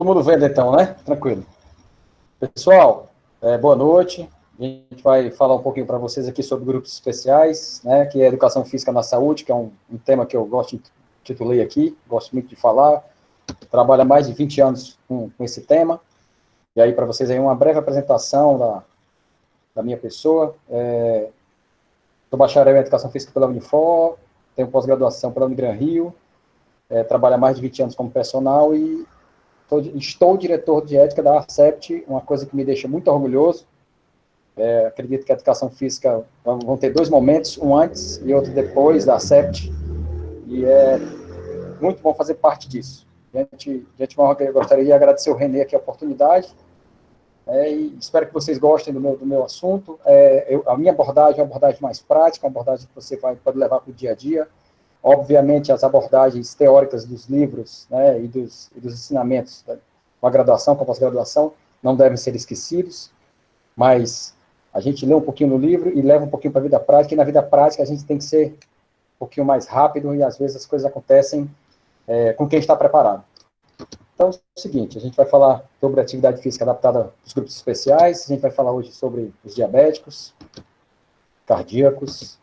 Todo mundo vendo então, né? Tranquilo. Pessoal, boa noite. A gente vai falar um pouquinho para vocês aqui sobre grupos especiais, né? Que é Educação Física na Saúde, que é um tema que eu titulei aqui, gosto muito de falar. Trabalho há mais de 20 anos com esse tema. E aí, para vocês aí, uma breve apresentação da minha pessoa. Sou bacharel em Educação Física pela Unifor, tenho pós-graduação pela Unigran Rio, trabalho há mais de 20 anos como personal e estou diretor de ética da ARCEPT, uma coisa que me deixa muito orgulhoso. Acredito que a educação física vão ter dois momentos, um antes e outro depois da ARCEPT, e é muito bom fazer parte disso. De antemão, eu gostaria de agradecer ao Renê aqui a oportunidade, e espero que vocês gostem do meu assunto. A minha abordagem é uma abordagem mais prática, uma abordagem que você pode levar para o dia a dia. Obviamente, as abordagens teóricas dos livros, né, e dos ensinamentos, com a graduação, com a pós-graduação, não devem ser esquecidos, mas a gente lê um pouquinho no livro e leva um pouquinho para a vida prática, e na vida prática a gente tem que ser um pouquinho mais rápido, e às vezes as coisas acontecem com quem está preparado. Então, é o seguinte, a gente vai falar sobre atividade física adaptada aos grupos especiais, a gente vai falar hoje sobre os diabéticos, cardíacos,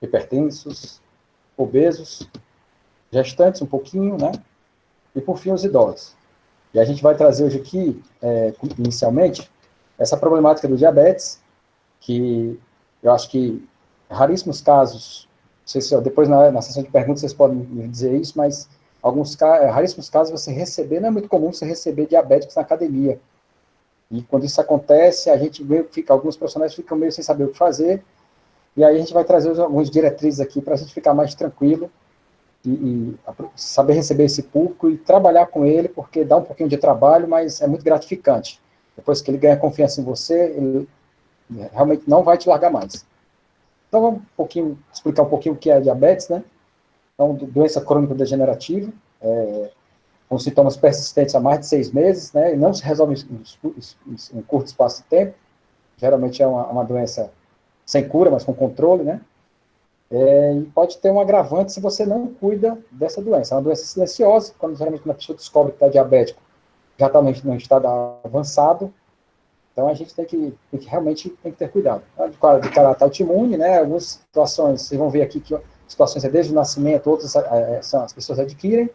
hipertensos, obesos, gestantes um pouquinho, né? E por fim os idosos. E a gente vai trazer hoje aqui, inicialmente, essa problemática do diabetes, que eu acho que raríssimos casos, não sei se depois na sessão de perguntas vocês podem me dizer isso, mas raríssimos casos você receber, não é muito comum você receber diabéticos na academia. E quando isso acontece, alguns profissionais ficam meio sem saber o que fazer, e aí a gente vai trazer algumas diretrizes aqui para a gente ficar mais tranquilo e saber receber esse público e trabalhar com ele, porque dá um pouquinho de trabalho, mas é muito gratificante. Depois que ele ganha confiança em você, ele realmente não vai te largar mais. Então, vamos explicar um pouquinho o que é a diabetes, né? Então, doença crônico-degenerativa, com sintomas persistentes há mais de 6 meses, né? E não se resolve em curto espaço de tempo. Geralmente é uma doença sem cura, mas com controle, né? E pode ter um agravante se você não cuida dessa doença. É uma doença silenciosa, geralmente quando a pessoa descobre que está diabético, já está num estado avançado, então a gente realmente tem que ter cuidado. De caráter autoimune, né? Algumas situações, vocês vão ver aqui que situações é desde o nascimento, outras as pessoas adquirem,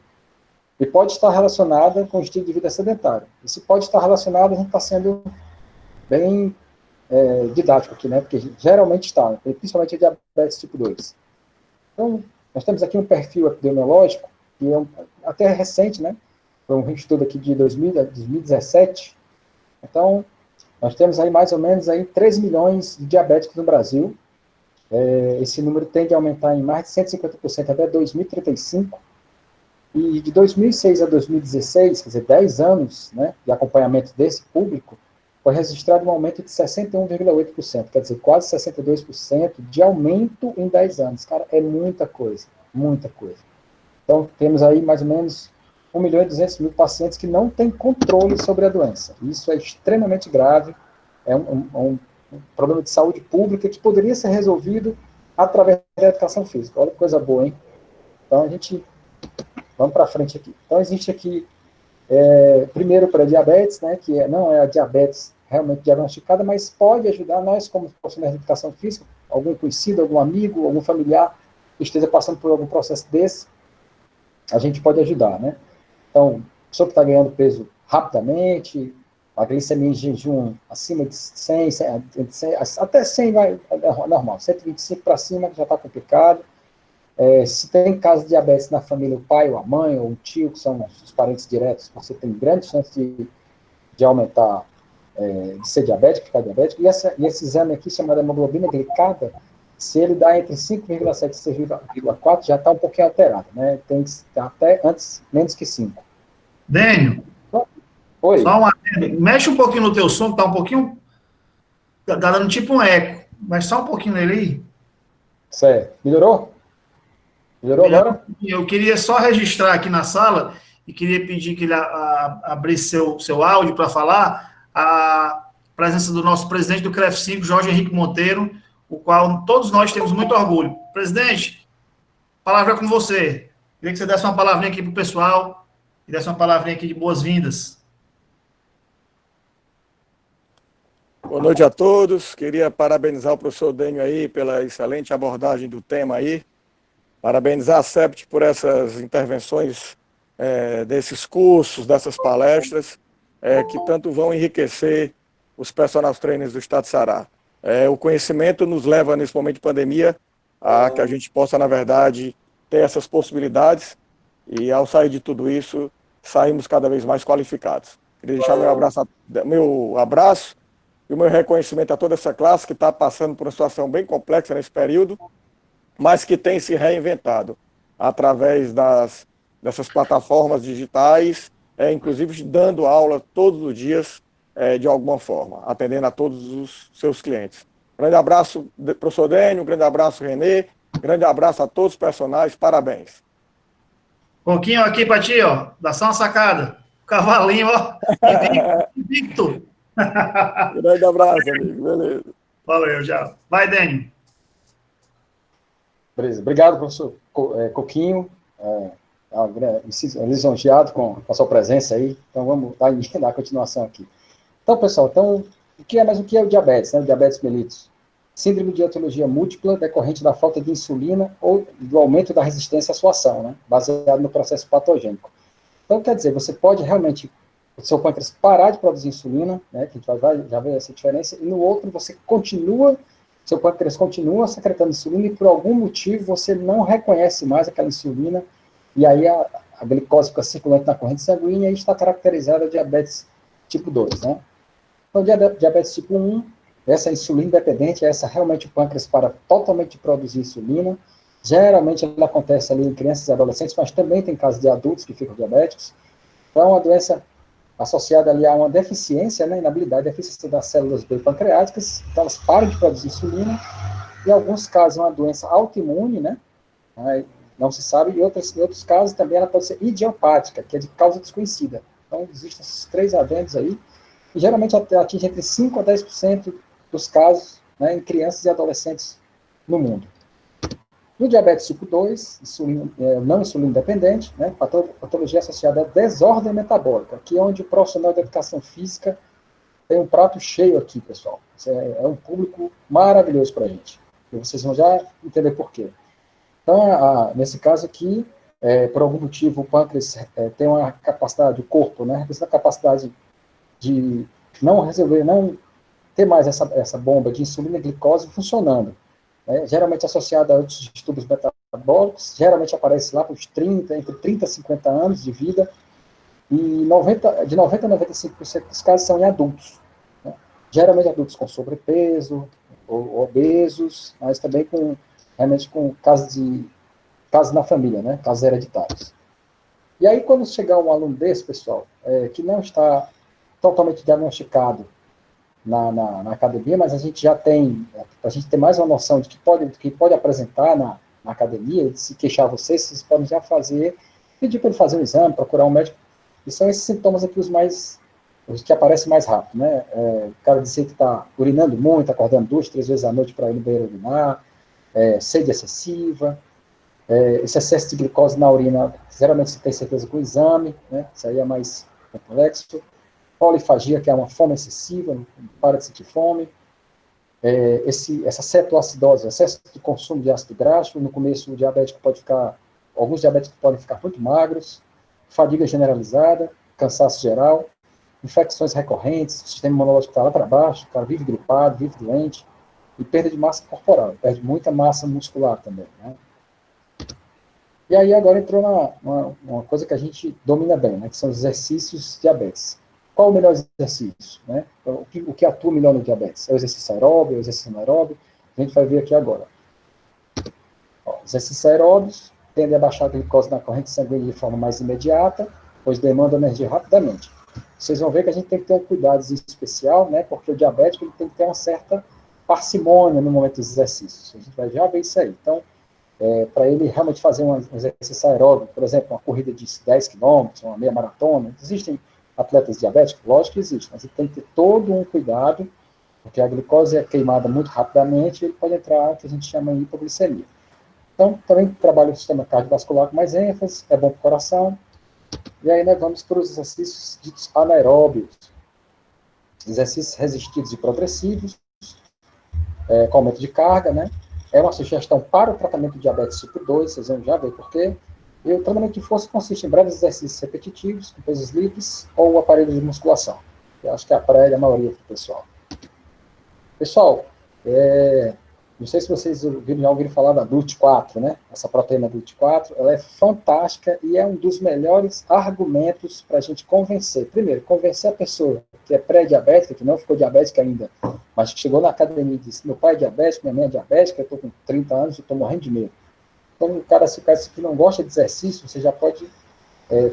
e pode estar relacionada com o estilo de vida sedentário. E se pode estar relacionado, a gente está sendo bem didático aqui, né? Porque geralmente está, principalmente a diabetes tipo 2. Então, nós temos aqui um perfil epidemiológico, que é até recente, né? Foi um estudo aqui de 2017. Então, nós temos aí mais ou menos aí 3 milhões de diabéticos no Brasil. Esse número tende a aumentar em mais de 150% até 2035. E de 2006 a 2016, quer dizer, 10 anos, né, de acompanhamento desse público, foi registrado um aumento de 61,8%, quer dizer, quase 62% de aumento em 10 anos. Cara, é muita coisa, muita coisa. Então, temos aí mais ou menos 1.200.000 pacientes que não têm controle sobre a doença. Isso é extremamente grave, é um problema de saúde pública que poderia ser resolvido através da educação física. Olha que coisa boa, hein? Então, vamos para frente aqui. Então, existe aqui, primeiro para diabetes, né, que não é a diabetes realmente diagnosticada, mas pode ajudar nós, como profissionais de educação física, algum conhecido, algum amigo, algum familiar que esteja passando por algum processo desse, a gente pode ajudar, né? Então, a pessoa que está ganhando peso rapidamente, a glicemia em jejum acima de 100, até 100 é normal, 125 para cima já está complicado. Se tem caso de diabetes na família, o pai ou a mãe ou o tio, que são os parentes diretos, você tem grande chance de aumentar, de ser diabético, ficar diabético. E esse exame aqui, chamado hemoglobina glicada, se ele dá entre 5,7 e 6,4, já está um pouquinho alterado, né? Tem que estar até antes, menos que 5. Dênio, oi. Mexe um pouquinho no teu som, tá um pouquinho, tá dando tipo um eco, mas só um pouquinho nele aí. Certo. Melhorou? Melhorou agora? Eu queria só registrar aqui na sala e queria pedir que ele abrisse seu áudio para falar a presença do nosso presidente do CREF5, Jorge Henrique Monteiro, o qual todos nós temos muito orgulho. Presidente, a palavra é com você. Queria que você desse uma palavrinha aqui para o pessoal e desse uma palavrinha aqui de boas-vindas. Boa noite a todos. Queria parabenizar o professor Dênio aí pela excelente abordagem do tema aí. Parabenizar a CEPT por essas intervenções, desses cursos, dessas palestras, que tanto vão enriquecer os personal trainers do Estado de Ceará. O conhecimento nos leva, nesse momento de pandemia, a que a gente possa, na verdade, ter essas possibilidades e, ao sair de tudo isso, saímos cada vez mais qualificados. Queria deixar meu abraço e o meu reconhecimento a toda essa classe que está passando por uma situação bem complexa nesse período, mas que tem se reinventado através dessas plataformas digitais, inclusive dando aula todos os dias, de alguma forma, atendendo a todos os seus clientes. Grande abraço, professor Dênio, grande abraço, Renê, grande abraço a todos os personagens, parabéns. Pouquinho aqui para ti, ó, dá só uma sacada. Cavalinho, ó, invicto. Grande abraço, amigo, beleza. Valeu, já. Vai, Dênio. Beleza. Obrigado, professor Coquinho. Lisonjeado com a sua presença aí. Então, vamos dar continuação aqui. Então, pessoal, o que é o diabetes, né? O diabetes mellitus. Síndrome de etiologia múltipla decorrente da falta de insulina ou do aumento da resistência à sua ação, né? Baseado no processo patogênico. Então, quer dizer, você pode realmente, o seu pâncreas parar de produzir insulina, né? Que a gente vai já ver essa diferença, e no outro você seu pâncreas continua secretando insulina e por algum motivo você não reconhece mais aquela insulina, e aí a glicose fica circulante na corrente sanguínea e está caracterizada diabetes tipo 2, né? Então, diabetes tipo 1, essa insulina independente, essa realmente o pâncreas para totalmente de produzir insulina. Geralmente ela acontece ali em crianças e adolescentes, mas também tem casos de adultos que ficam diabéticos. Então, é uma doença associada ali a uma deficiência, né, inabilidade, deficiência das células B pancreáticas, então elas param de produzir insulina. Em alguns casos, é uma doença autoimune, né, não se sabe, e em outros casos também ela pode ser idiopática, que é de causa desconhecida. Então, existem esses 3 adendos aí, e geralmente atinge entre 5% a 10% dos casos, né, em crianças e adolescentes no mundo. No diabetes tipo 2, não insulina dependente, né, patologia associada a desordem metabólica, que é onde o profissional de educação física tem um prato cheio aqui, pessoal. É um público maravilhoso para a gente. E vocês vão já entender por quê. Então, nesse caso aqui, por algum motivo, o pâncreas tem uma capacidade, o corpo, né, a capacidade de não ter mais essa bomba de insulina e glicose funcionando. Geralmente associada a outros distúrbios metabólicos, geralmente aparece lá entre 30 e 50 anos de vida, e de 90 a 95% dos casos são em adultos. Né? Geralmente adultos com sobrepeso, ou obesos, mas também realmente com casos na família, né? Casos hereditários. E aí, quando chegar um aluno desse, pessoal, que não está totalmente diagnosticado na academia, mas a gente já tem, para a gente ter mais uma noção de que pode apresentar na academia, de se queixar vocês podem já pedir para ele fazer um exame, procurar um médico, e são esses sintomas aqui os que aparecem mais rápido, né? O cara dizer que está urinando muito, acordando 2, 3 vezes à noite para ir no banheiro urinar, sede excessiva, esse excesso de glicose na urina, geralmente você tem certeza com o exame, né? Isso aí é mais complexo. Polifagia, que é uma fome excessiva, não para de sentir fome. Essa cetoacidose, excesso de consumo de ácido graxo, no começo alguns diabéticos podem ficar muito magros, fadiga generalizada, cansaço geral, infecções recorrentes, o sistema imunológico está lá para baixo, o cara vive gripado, vive doente, e perda de massa corporal, perde muita massa muscular também, né? E aí agora entrou uma coisa que a gente domina bem, né, que são os exercícios diabetes. Qual o melhor exercício? Né? O que atua melhor no diabetes? É o exercício aeróbio, é o exercício anaeróbio? A gente vai ver aqui agora. Exercícios aeróbios tendem a baixar a glicose na corrente sanguínea de forma mais imediata, pois demandam energia rapidamente. Vocês vão ver que a gente tem que ter um cuidado especial, né, porque o diabético ele tem que ter uma certa parcimônia no momento dos exercícios. A gente vai já ver isso aí. Então, para ele realmente fazer um exercício aeróbio, por exemplo, uma corrida de 10 km, uma meia maratona, existem atletas diabéticos? Lógico que existe, mas ele tem que ter todo um cuidado, porque a glicose é queimada muito rapidamente e ele pode entrar, que a gente chama de hipoglicemia. Então, também trabalha o sistema cardiovascular com mais ênfase, é bom para o coração. E aí nós vamos para os exercícios ditos anaeróbios. exercícios resistidos e progressivos, com aumento de carga, né? É uma sugestão para o tratamento de diabetes tipo 2, vocês vão já ver por quê. E o treinamento de força consiste em breves exercícios repetitivos, com pesos livres, ou aparelhos de musculação. Eu acho que é a praia da maioria do pessoal. Pessoal, não sei se vocês já ouviram falar da GLUT4, né? Essa proteína GLUT4, ela é fantástica e é um dos melhores argumentos para a gente convencer. Primeiro, convencer a pessoa que é pré-diabética, que não ficou diabética ainda, mas que chegou na academia e disse, meu pai é diabético, minha mãe é diabética, eu estou com 30 anos e estou morrendo de medo. Então, o cara, se o cara que não gosta de exercício, você já pode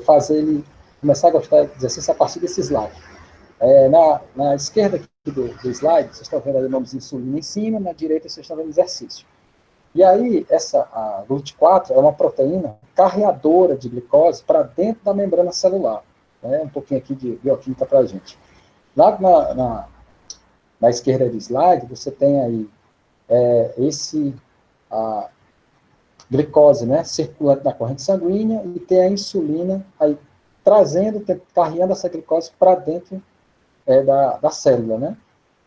fazer ele começar a gostar de exercício a partir desse slide. Na esquerda aqui do slide, vocês estão vendo aí o nome de insulina em cima, na direita vocês estão vendo exercício. E aí, a GLUT4 é uma proteína carreadora de glicose para dentro da membrana celular. Um pouquinho aqui de bioquímica para a gente. Lá na esquerda do slide, você tem aí a glicose, né, circulante na corrente sanguínea, e tem a insulina aí carregando essa glicose para dentro da célula, né?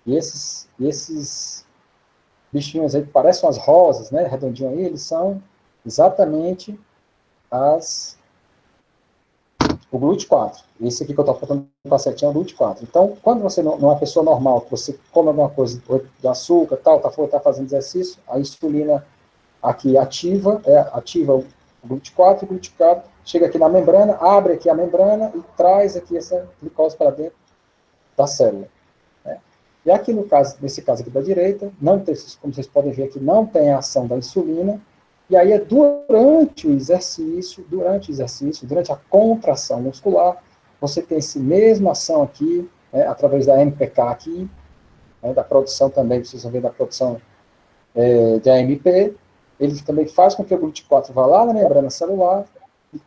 E esses bichinhos aí que parecem as rosas, né, redondinho aí, eles são exatamente o GLUT4. Esse aqui que eu estou falando para é o GLUT4. Então, quando você, numa pessoa normal, que você come alguma coisa de açúcar, tá fazendo exercício, a insulina aqui ativa o GLUT4, e o GLUT4 chega aqui na membrana, abre aqui a membrana e traz aqui essa glicose para dentro da célula. Né? E aqui nesse caso aqui da direita, não tem, como vocês podem ver aqui, não tem a ação da insulina, e aí durante o exercício, durante a contração muscular, você tem essa mesma ação aqui, através da MPK aqui, da produção também, vocês vão ver da produção de AMP, ele também faz com que o GLUT4 vá lá na membrana celular e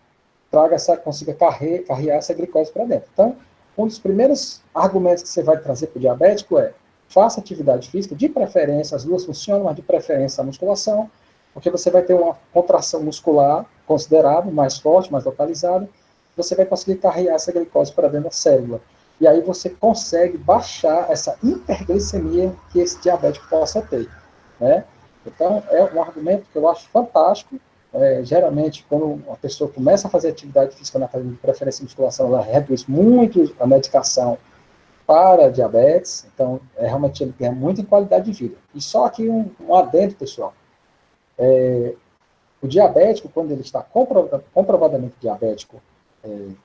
consiga carregar essa glicose para dentro. Então, um dos primeiros argumentos que você vai trazer para o diabético faça atividade física, de preferência, as duas funcionam, mas de preferência a musculação, porque você vai ter uma contração muscular considerável, mais forte, mais localizada, você vai conseguir carregar essa glicose para dentro da célula. E aí você consegue baixar essa hiperglicemia que esse diabético possa ter, né? Então, é um argumento que eu acho fantástico. Geralmente, quando uma pessoa começa a fazer atividade física na academia de preferência de musculação, ela reduz muito a medicação para diabetes. Então, realmente ele ganha muito em qualidade de vida. E só aqui um adendo, pessoal. O diabético, quando ele está comprovadamente diabético,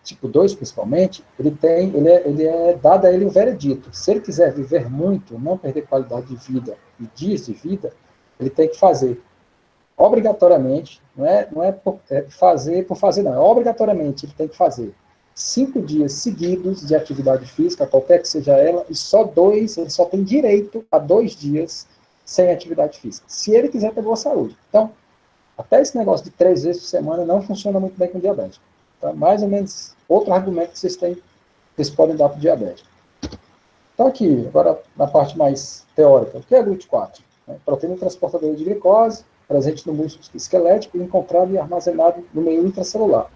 tipo 2 principalmente, ele é dado a ele um veredito. Se ele quiser viver muito, não perder qualidade de vida e dias de vida, ele tem que fazer obrigatoriamente, não é fazer por fazer, não, obrigatoriamente ele tem que fazer 5 dias seguidos de atividade física, qualquer que seja ela, e ele só tem direito a 2 dias sem atividade física, se ele quiser ter boa saúde. Então, até esse negócio de 3 vezes por semana não funciona muito bem com diabético. Então, mais ou menos, outro argumento que vocês podem dar para o diabético. Então, aqui, agora, na parte mais teórica, o que é GLUT4? Proteína transportadora de glicose, presente no músculo esquelético e encontrado e armazenado no meio intracelular.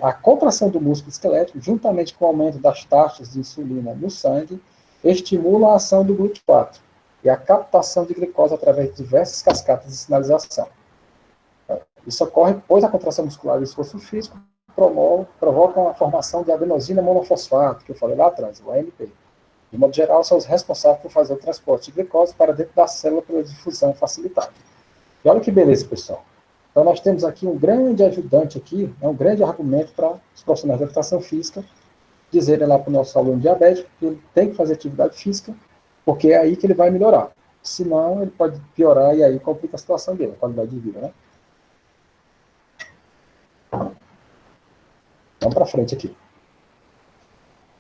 A contração do músculo esquelético, juntamente com o aumento das taxas de insulina no sangue, estimula a ação do GLUT4 e a captação de glicose através de diversas cascatas de sinalização. Isso ocorre pois a contração muscular e o esforço físico provocam a formação de adenosina monofosfato, que eu falei lá atrás, o AMP. De modo geral, são os responsáveis por fazer o transporte de glicose para dentro da célula pela difusão facilitada. E olha que beleza, pessoal. Então, nós temos aqui um grande ajudante aqui, um grande argumento para os profissionais de educação física dizerem lá para o nosso aluno diabético que ele tem que fazer atividade física, porque é aí que ele vai melhorar. Senão, ele pode piorar e aí complica a situação dele, a qualidade de vida, né? Vamos para frente aqui.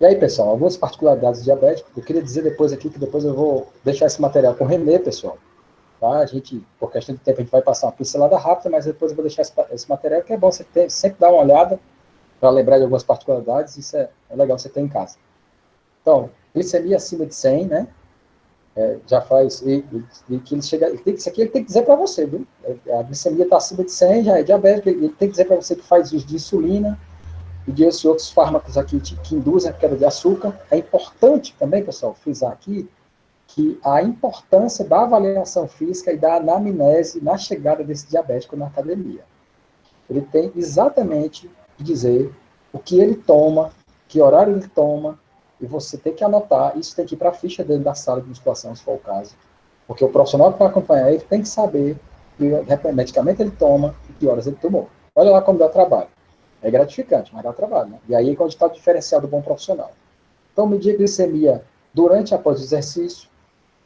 E aí, pessoal, algumas particularidades do diabético. Eu queria dizer depois aqui, que depois eu vou deixar esse material com o Renê, pessoal. Tá? A gente, por questão de tempo, a gente vai passar uma pincelada rápida, mas depois eu vou deixar esse material, que é bom você sempre dar uma olhada, para lembrar de algumas particularidades, isso é legal você ter em casa. Então, glicemia acima de 100, né? Já faz, e que ele chega, isso aqui ele tem que dizer para você, viu? A glicemia está acima de 100, já é diabético, ele tem que dizer para você que faz uso de insulina, e de esses outros fármacos aqui que induzem a queda de açúcar. É importante também, pessoal, frisar aqui, que a importância da avaliação física e da anamnese na chegada desse diabético na academia. Ele tem exatamente que dizer o que ele toma, que horário ele toma, e você tem que anotar, isso tem que ir para a ficha dele da sala de musculação, se for o caso, porque o profissional que vai acompanhar ele tem que saber que medicamento ele toma e que horas ele tomou. Olha lá como dá trabalho. É gratificante, mas dá trabalho, né? E aí é onde está o diferencial do bom profissional. Então, medir a glicemia durante e após o exercício.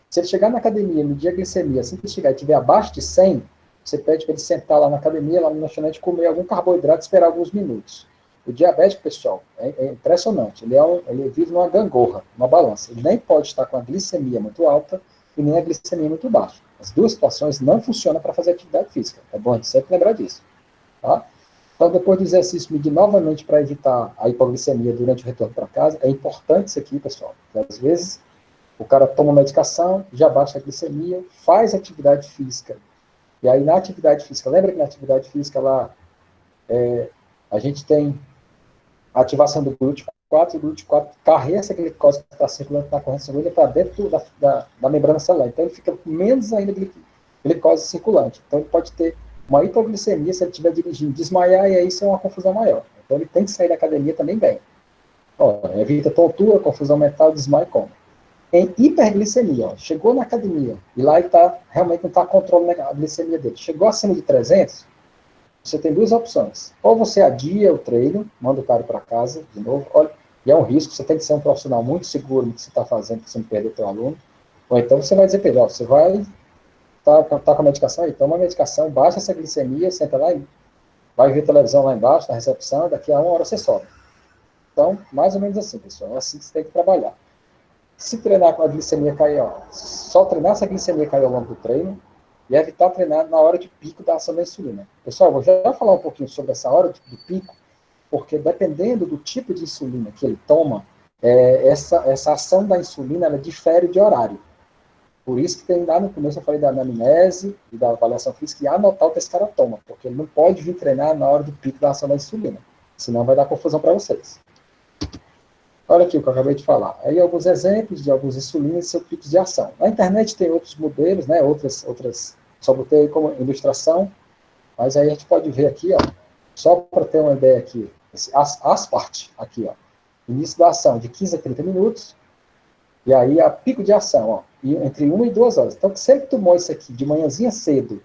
Se ele chegar na academia, medir a glicemia, assim que ele chegar e estiver abaixo de 100, você pede para ele sentar lá na academia, lá no lanchonete, comer algum carboidrato e esperar alguns minutos. O diabético, pessoal, é impressionante. Ele vive numa gangorra, numa balança. Ele nem pode estar com a glicemia muito alta e nem a glicemia muito baixa. As duas situações não funcionam para fazer atividade física. É bom a gente sempre lembrar disso. Tá? Então, depois do exercício, medir novamente para evitar a hipoglicemia durante o retorno para casa. É importante isso aqui, pessoal. Porque, às vezes, o cara toma medicação, já baixa a glicemia, faz atividade física. E aí, na atividade física, lembra que na atividade física lá, a gente tem a ativação do GLUT4, e o GLUT4 carrega essa glicose que está circulando na corrente sanguínea para dentro da membrana celular. Então, ele fica com menos ainda glicose circulante. Então, ele pode ter uma hipoglicemia se ele estiver dirigindo, desmaiar, e aí isso é uma confusão maior. Então, ele tem que sair da academia também bem. Evita tontura, confusão mental, desmaio e coma. Em hiperglicemia, chegou na academia, e lá ele realmente não está controlando a glicemia dele. Chegou acima de 300, você tem duas opções. Ou você adia o treino, manda o cara para casa, de novo, olha, e é um risco, você tem que ser um profissional muito seguro no que você está fazendo, para você não perder o seu aluno. Ou então você vai dizer para ele, você vai tá com a medicação aí, toma a medicação, baixa essa glicemia, senta lá e vai ver televisão lá embaixo, na recepção, daqui a 1 hora você sobe. Então, mais ou menos assim, pessoal, é assim que você tem que trabalhar. Se treinar com a glicemia cair, só treinar se a glicemia cair ao longo do treino, e evitar treinar na hora de pico da ação da insulina. Pessoal, vou já falar um pouquinho sobre essa hora do pico, porque dependendo do tipo de insulina que ele toma, essa ação da insulina, ela difere de horário. Por isso que tem lá no começo eu falei da anamnese e da avaliação física e anotar o que esse cara toma, porque ele não pode vir treinar na hora do pico da ação da insulina, senão vai dar confusão para vocês. Olha aqui o que eu acabei de falar. Aí alguns exemplos de alguns insulinas e seus picos de ação. Na internet tem outros modelos, né, outras, só botei aí como ilustração, mas aí a gente pode ver aqui, só para ter uma ideia aqui, esse Aspart, aqui, início da ação de 15 a 30 minutos, e aí a pico de ação, entre 1 e 2 horas. Então, se ele tomou isso aqui de manhãzinha cedo,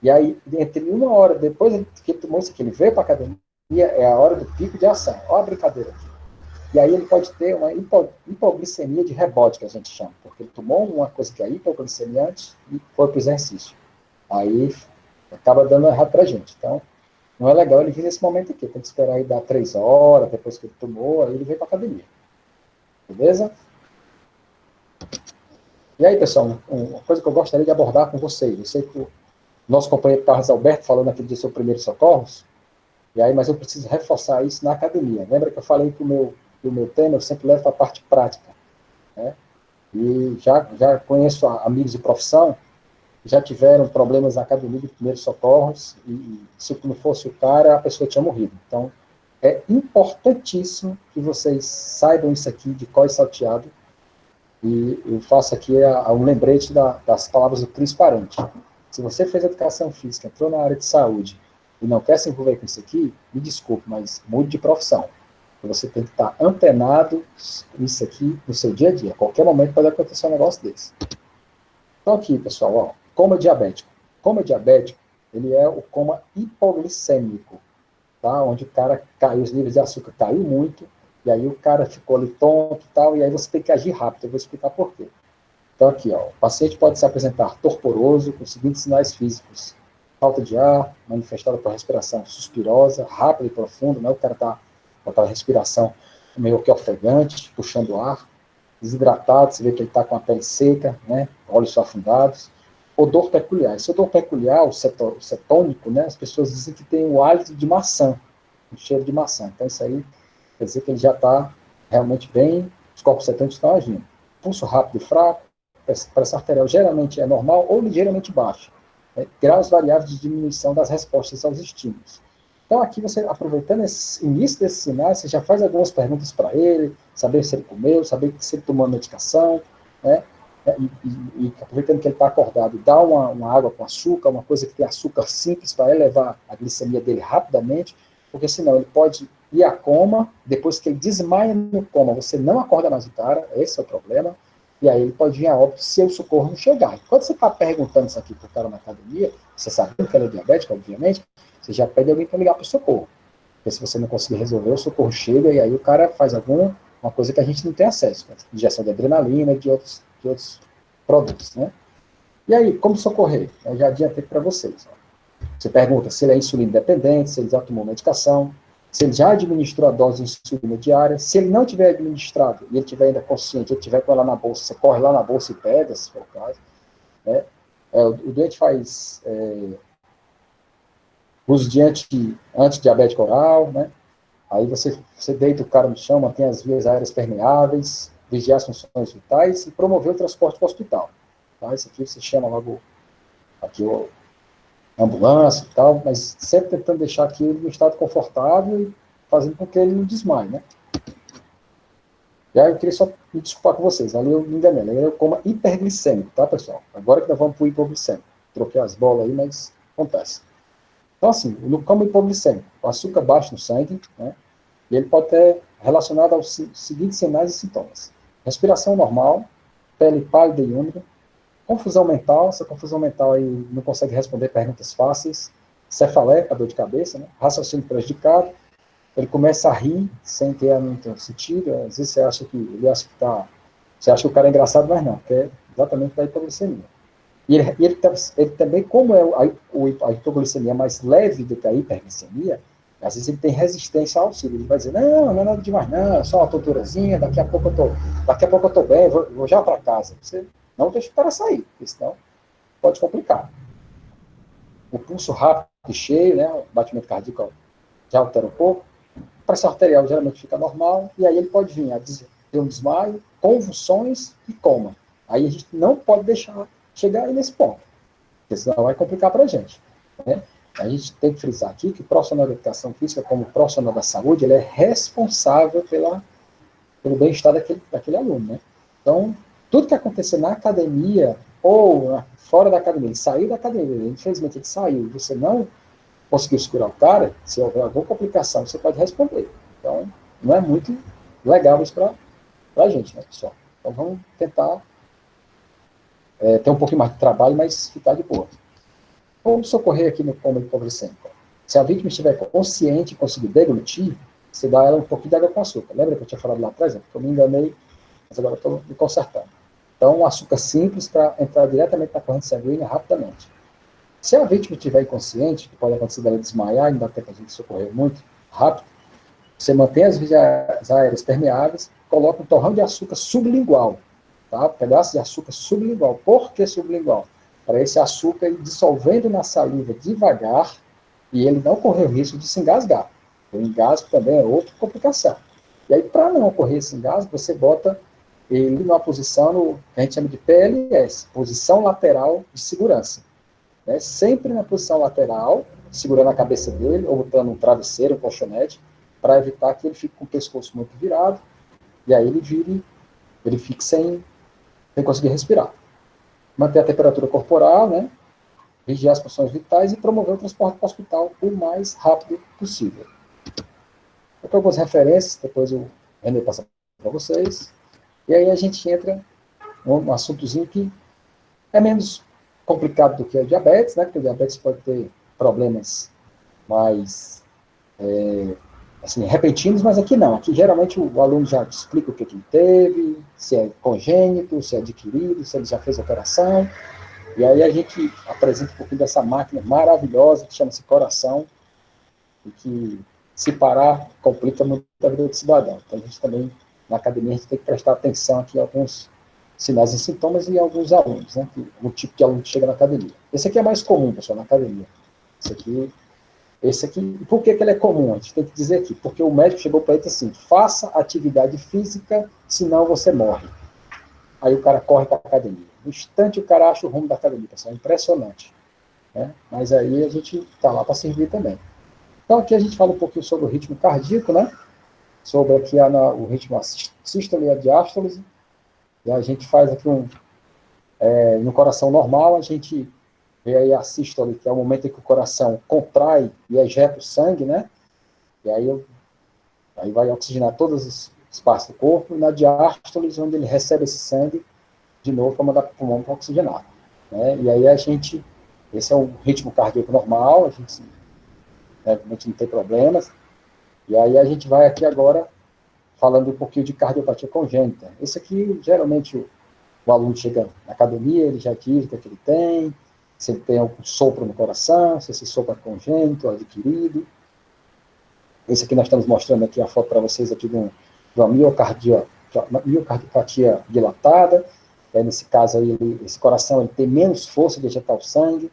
e aí entre 1 hora depois que ele tomou isso aqui, ele veio para a academia, é a hora do pico de ação. Olha a brincadeira aqui. E aí ele pode ter uma hipoglicemia de rebote, que a gente chama, porque ele tomou uma coisa que é hipoglicemia antes e foi para o exercício. Aí acaba dando errado para a gente. Então, não é legal ele vir nesse momento aqui. Tem que esperar aí dar 3 horas, depois que ele tomou, aí ele vem para a academia. Beleza? E aí, pessoal, uma coisa que eu gostaria de abordar com vocês. Eu sei que o nosso companheiro Carlos Alberto falou naquele dia sobre primeiros socorros, e aí, mas eu preciso reforçar isso na academia. Lembra que eu falei que o meu tema eu sempre levo para a parte prática, né? E já conheço amigos de profissão que já tiveram problemas na academia de primeiros socorros e se não fosse o cara, a pessoa tinha morrido. Então, é importantíssimo que vocês saibam isso aqui de cor e salteado, e eu faço aqui um lembrete das palavras do Cris Parente. Se você fez educação física, entrou na área de saúde e não quer se envolver com isso aqui, me desculpe, mas mude de profissão. Você tem que estar antenado nisso aqui no seu dia a dia. A qualquer momento pode acontecer um negócio desse. Então aqui, pessoal, coma diabético. Coma diabético, ele é o coma hipoglicêmico, tá? Onde o cara caiu, os níveis de açúcar caiu muito, e aí o cara ficou ali tonto e tal, e aí você tem que agir rápido. Eu vou explicar por quê. Então aqui, o paciente pode se apresentar torporoso, com os seguintes sinais físicos: falta de ar, manifestada por respiração suspirosa, rápida e profunda, né? O cara está com aquela respiração meio que ofegante, puxando ar, desidratado, você vê que ele está com a pele seca, né? Olhos afundados. Odor peculiar. Esse odor peculiar, o cetônico, né? As pessoas dizem que tem o hálito de maçã, o cheiro de maçã. Então isso aí quer dizer que ele já está realmente bem, os corpos cetônicos estão agindo. Pulso rápido e fraco, pressão arterial geralmente é normal ou ligeiramente baixa. Graus variáveis de diminuição das respostas aos estímulos. Então, aqui você, aproveitando esse início desses sinais, você já faz algumas perguntas para ele, saber se ele comeu, saber se ele tomou a medicação, né? E aproveitando que ele está acordado, dá uma água com açúcar, uma coisa que tem açúcar simples para elevar a glicemia dele rapidamente, porque senão ele pode ir a coma, depois que ele desmaia no coma, você não acorda mais o cara, esse é o problema, e aí ele pode vir a óbito se o socorro não chegar. Quando você está perguntando isso aqui para o cara na academia, você sabendo que ele é diabético, obviamente, você já pede alguém para ligar para o socorro. Porque se você não conseguir resolver, o socorro chega e aí o cara faz uma coisa que a gente não tem acesso, né? Injeção de adrenalina e de outros produtos, né? E aí, como socorrer? Eu já adiantei para vocês. Ó. Você pergunta se ele é insulina dependente, se ele já tomou medicação, se ele já administrou a dose de insulina diária. Se ele não tiver administrado e ele tiver ainda consciente, ele tiver com ela na bolsa, você corre lá na bolsa e pega, se for o caso. Né? O doente faz uso de antidiabético oral, né? Aí você deita o cara no chão, mantém as vias aéreas permeáveis, vigiar as funções vitais e promover o transporte para o hospital. Tá? Isso aqui você chama logo aqui a ambulância e tal, mas sempre tentando deixar aqui ele no estado confortável e fazendo com que ele não desmaie, né? E aí eu queria só me desculpar com vocês, ali eu me enganei, eu como hiperglicêmico, tá, pessoal? Agora que nós vamos para o hipoglicêmico. Troquei as bolas aí, mas acontece. Então, assim, no coma hipoglicêmico, o açúcar baixo no sangue, né? E ele pode ter relacionado aos seguintes sinais e sintomas. Respiração normal, pele pálida e úmida, confusão mental, essa confusão mental aí não consegue responder perguntas fáceis, cefaleia, dor de cabeça, né? Raciocínio prejudicado, ele começa a rir sem ter muito sentido, às vezes você acha que você acha que o cara é engraçado, mas não, porque é exatamente da hipoglicemia. E ele também, como a hipoglicemia mais leve do que a hiperglicemia, às vezes ele tem resistência ao auxílio. Ele vai dizer, não é nada demais não, é só uma tonturazinha, daqui a pouco eu tô bem, vou já para casa. Você não deixa o cara sair, porque senão pode complicar. O pulso rápido e cheio, né, o batimento cardíaco já altera um pouco, a pressão arterial geralmente fica normal, e aí ele pode vir a ter um desmaio, convulsões e coma. Aí a gente não pode deixar chegar aí nesse ponto, porque senão vai complicar para a gente, né? A gente tem que frisar aqui que o profissional da educação física, como profissional da saúde, ele é responsável pelo bem-estar daquele aluno, né? Então, tudo que acontecer na academia ou fora da academia, ele saiu da academia, infelizmente ele saiu, você não conseguiu segurar o cara, se houver alguma complicação, você pode responder. Então, não é muito legal isso para a gente, né, pessoal? Então, vamos tentar ter um pouquinho mais de trabalho, mas ficar de boa. Como socorrer aqui no coma hipoglicêmico? Se a vítima estiver consciente e conseguir deglutir, você dá ela um pouquinho de água com açúcar. Lembra que eu tinha falado lá atrás? Eu me enganei, mas agora estou me consertando. Então, um açúcar simples para entrar diretamente na corrente sanguínea rapidamente. Se a vítima estiver inconsciente, que pode acontecer dela desmaiar, ainda dá tempo a gente socorrer muito rápido, você mantém as vias aéreas permeáveis, coloca um torrão de açúcar sublingual, tá? Pedaço de açúcar sublingual. Por que sublingual? Para esse açúcar ir dissolvendo na saliva devagar e ele não correr o risco de se engasgar. O engasgo também é outra complicação. E aí, para não ocorrer esse engasgo, você bota ele numa posição que a gente chama de PLS, posição lateral de segurança. Né? Sempre na posição lateral, segurando a cabeça dele, ou botando um travesseiro, um colchonete, para evitar que ele fique com o pescoço muito virado, e aí ele fique sem conseguir respirar. Manter a temperatura corporal, né? Vigiar as funções vitais e promover o transporte para o hospital o mais rápido possível. Aqui algumas referências, depois o René passa para vocês. E aí a gente entra num assuntozinho que é menos complicado do que o diabetes, né? Porque o diabetes pode ter problemas mais assim, repentinos, mas aqui não. Aqui geralmente o aluno já explica o que ele teve, se é congênito, se é adquirido, se ele já fez a operação. E aí a gente apresenta um pouquinho dessa máquina maravilhosa que chama-se coração, e que, se parar, complica muito a vida do cidadão. Então a gente também, na academia, a gente tem que prestar atenção aqui em alguns sinais e sintomas e alguns alunos, né? O tipo de aluno que chega na academia. Esse aqui é mais comum, pessoal, na academia. Esse aqui, por que ele é comum? A gente tem que dizer aqui, porque o médico chegou para ele assim, faça atividade física, senão você morre. Aí o cara corre para a academia. No instante o cara acha o rumo da academia, pessoal, é impressionante. Né? Mas aí a gente está lá para servir também. Então, aqui a gente fala um pouquinho sobre o ritmo cardíaco, né? Sobre aqui o ritmo sístole e a diástole. E a gente faz aqui no coração normal, a gente vê aí a sístole, que é o momento em que o coração contrai e ejeta o sangue, né? E aí vai oxigenar todos os espaços do corpo, e na diástole, onde ele recebe esse sangue, de novo, para mandar para o pulmão para oxigenar. Né? E aí esse é o ritmo cardíaco normal, a gente não tem problemas. E aí a gente vai aqui agora falando um pouquinho de cardiopatia congênita. Esse aqui, geralmente, o aluno chega na academia, ele já diz o que ele tem, se ele tem algum sopro no coração, se esse sopro é congênito, adquirido. Esse aqui nós estamos mostrando aqui a foto para vocês aqui de uma miocardiopatia dilatada. Nesse caso aí, esse coração ele tem menos força de ejetar o sangue.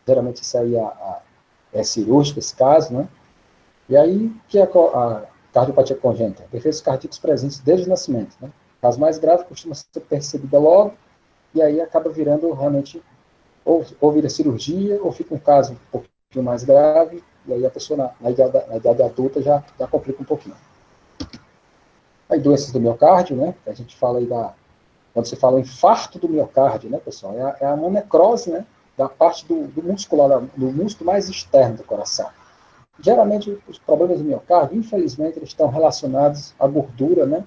Geralmente isso aí é cirúrgico, esse caso, né? E aí, que é a cardiopatia congênita? Defeitos cardíacos presentes desde o nascimento, né? O caso mais grave costuma ser percebida logo, e aí acaba virando realmente, ou vira cirurgia, ou fica um caso um pouquinho mais grave, e aí a pessoa na idade adulta já complica um pouquinho. Aí doenças do miocárdio, né? A gente fala aí quando você fala infarto do miocárdio, né, pessoal? É uma necrose, né? Da parte do músculo mais externo do coração. Geralmente, os problemas do miocárdio, infelizmente, eles estão relacionados à gordura, né?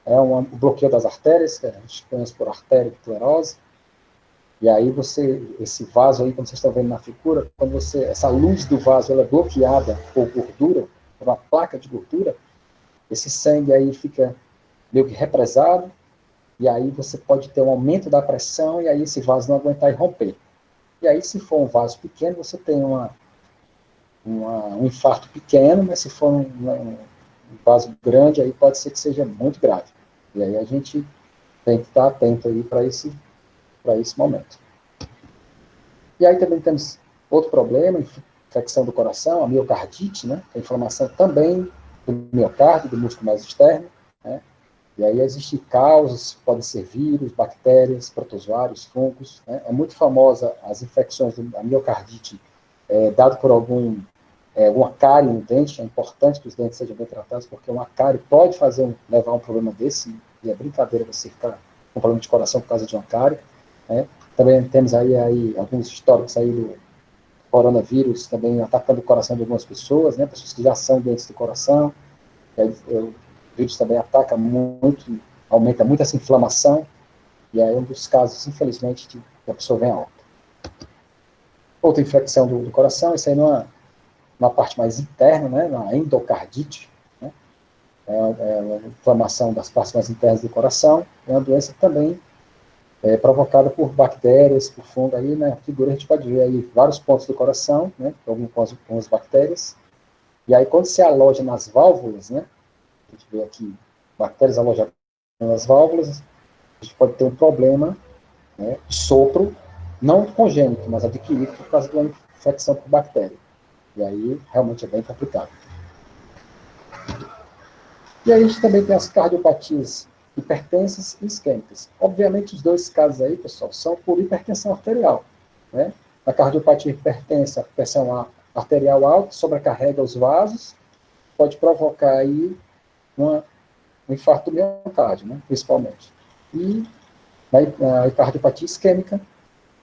O bloqueio das artérias, que a gente conhece por arteriosclerose. E aí esse vaso aí, como vocês estão vendo na figura, essa luz do vaso ela é bloqueada por gordura, por uma placa de gordura, esse sangue aí fica meio que represado, e aí você pode ter um aumento da pressão, e aí esse vaso não aguentar e romper. E aí, se for um vaso pequeno, você tem um infarto pequeno, mas se for um vaso grande, aí pode ser que seja muito grave. E aí a gente tem que estar atento aí para esse momento. E aí também temos outro problema, infecção do coração, a miocardite, né? A inflamação também do miocárdio, do músculo mais externo, né? E aí existem causas, podem ser vírus, bactérias, protozoários, fungos, né? É muito famosa as infecções da miocardite, dado por uma cárie no dente. É importante que os dentes sejam bem tratados, porque uma cárie pode levar a um problema desse, e é brincadeira você ficar com problema de coração por causa de uma cárie, né? Também temos aí alguns históricos aí do coronavírus, também atacando o coração de algumas pessoas, né? Pessoas que já são doentes do coração. E aí, o vírus também ataca muito, aumenta muito essa inflamação, e aí é um dos casos, infelizmente, que a pessoa vem a óbito. Outra infecção do coração, isso aí numa parte mais interna, né, na endocardite, né, é uma inflamação das partes mais internas do coração, é uma doença também provocada por bactérias, por fungo. Aí na figura a gente pode ver aí vários pontos do coração, né, algumas bactérias, e aí quando se aloja nas válvulas, né, a gente vê aqui bactérias alojadas nas válvulas, a gente pode ter um problema, né, de sopro, não congênito, mas adquirido por causa de uma infecção por bactéria. E aí, realmente é bem complicado. E aí a gente também tem as cardiopatias hipertensas e isquêmicas. Obviamente, os dois casos aí, pessoal, são por hipertensão arterial, né? A cardiopatia hipertensa, a pressão arterial alta, sobrecarrega os vasos, pode provocar aí um infarto do miocárdio, né, principalmente. E na cardiopatia isquêmica,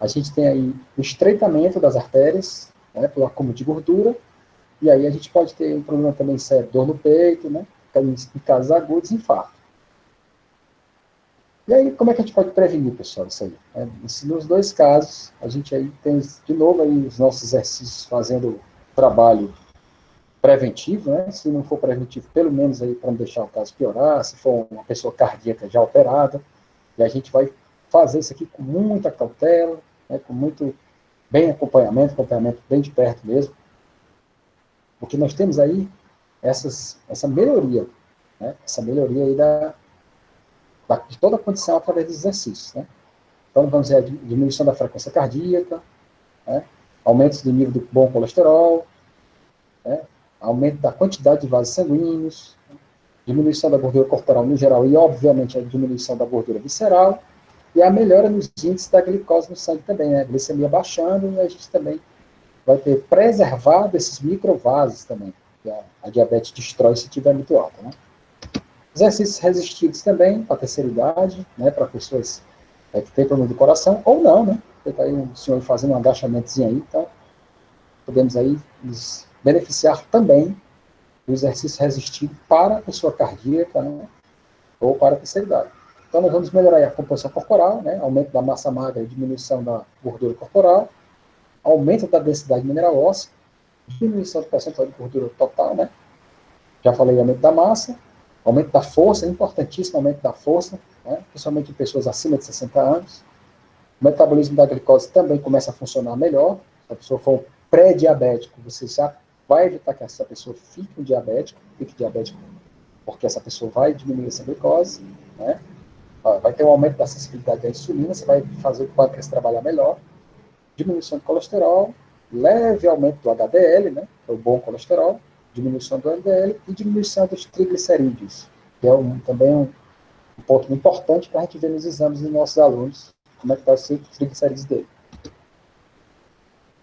a gente tem aí o estreitamento das artérias, né, pelo acúmulo de gordura, e aí a gente pode ter um problema também sério, dor no peito, né, em casos agudos, infarto. E aí, como é que a gente pode prevenir, pessoal, isso aí? Nos dois casos, a gente aí tem, de novo, aí os nossos exercícios fazendo trabalho preventivo, né? Se não for preventivo, pelo menos aí para não deixar o caso piorar, se for uma pessoa cardíaca já operada, e a gente vai fazer isso aqui com muita cautela, né, com muito bem acompanhamento bem de perto mesmo, porque nós temos aí essa melhoria, né? Essa melhoria aí de toda a condição através dos exercícios, né? Então, vamos ver a diminuição da frequência cardíaca, né? Aumentos do nível do bom colesterol, né? Aumento da quantidade de vasos sanguíneos, diminuição da gordura corporal no geral e, obviamente, a diminuição da gordura visceral e a melhora nos índices da glicose no sangue também, né? A glicemia baixando, e a gente também vai ter preservado esses microvasos também, que a diabetes destrói se tiver muito alta, né? Exercícios resistidos também, para a terceira idade, né, para pessoas que têm problema do coração, ou não, né? Está aí um senhor fazendo um agachamentozinho aí, então podemos aí nos beneficiar também do exercício resistido para a pessoa cardíaca, né, ou para a terceira idade. Então nós vamos melhorar a composição corporal, né, aumento da massa magra e diminuição da gordura corporal, aumento da densidade mineral óssea, diminuição do percentual de gordura total, né? Já falei aumento da massa, aumento da força, importantíssimo aumento da força, né? Principalmente em pessoas acima de 60 anos. O metabolismo da glicose também começa a funcionar melhor. Se a pessoa for pré-diabético, você já vai evitar que essa pessoa fique diabético, porque essa pessoa vai diminuir essa glicose, né? Vai ter um aumento da sensibilidade à insulina, você vai fazer o pâncreas trabalhar melhor, diminuição do colesterol, leve aumento do HDL, né, que é o bom colesterol, diminuição do LDL e diminuição dos triglicerídeos, que é também um ponto importante para a gente ver nos exames dos nossos alunos, como é que está o triglicerídeos dele.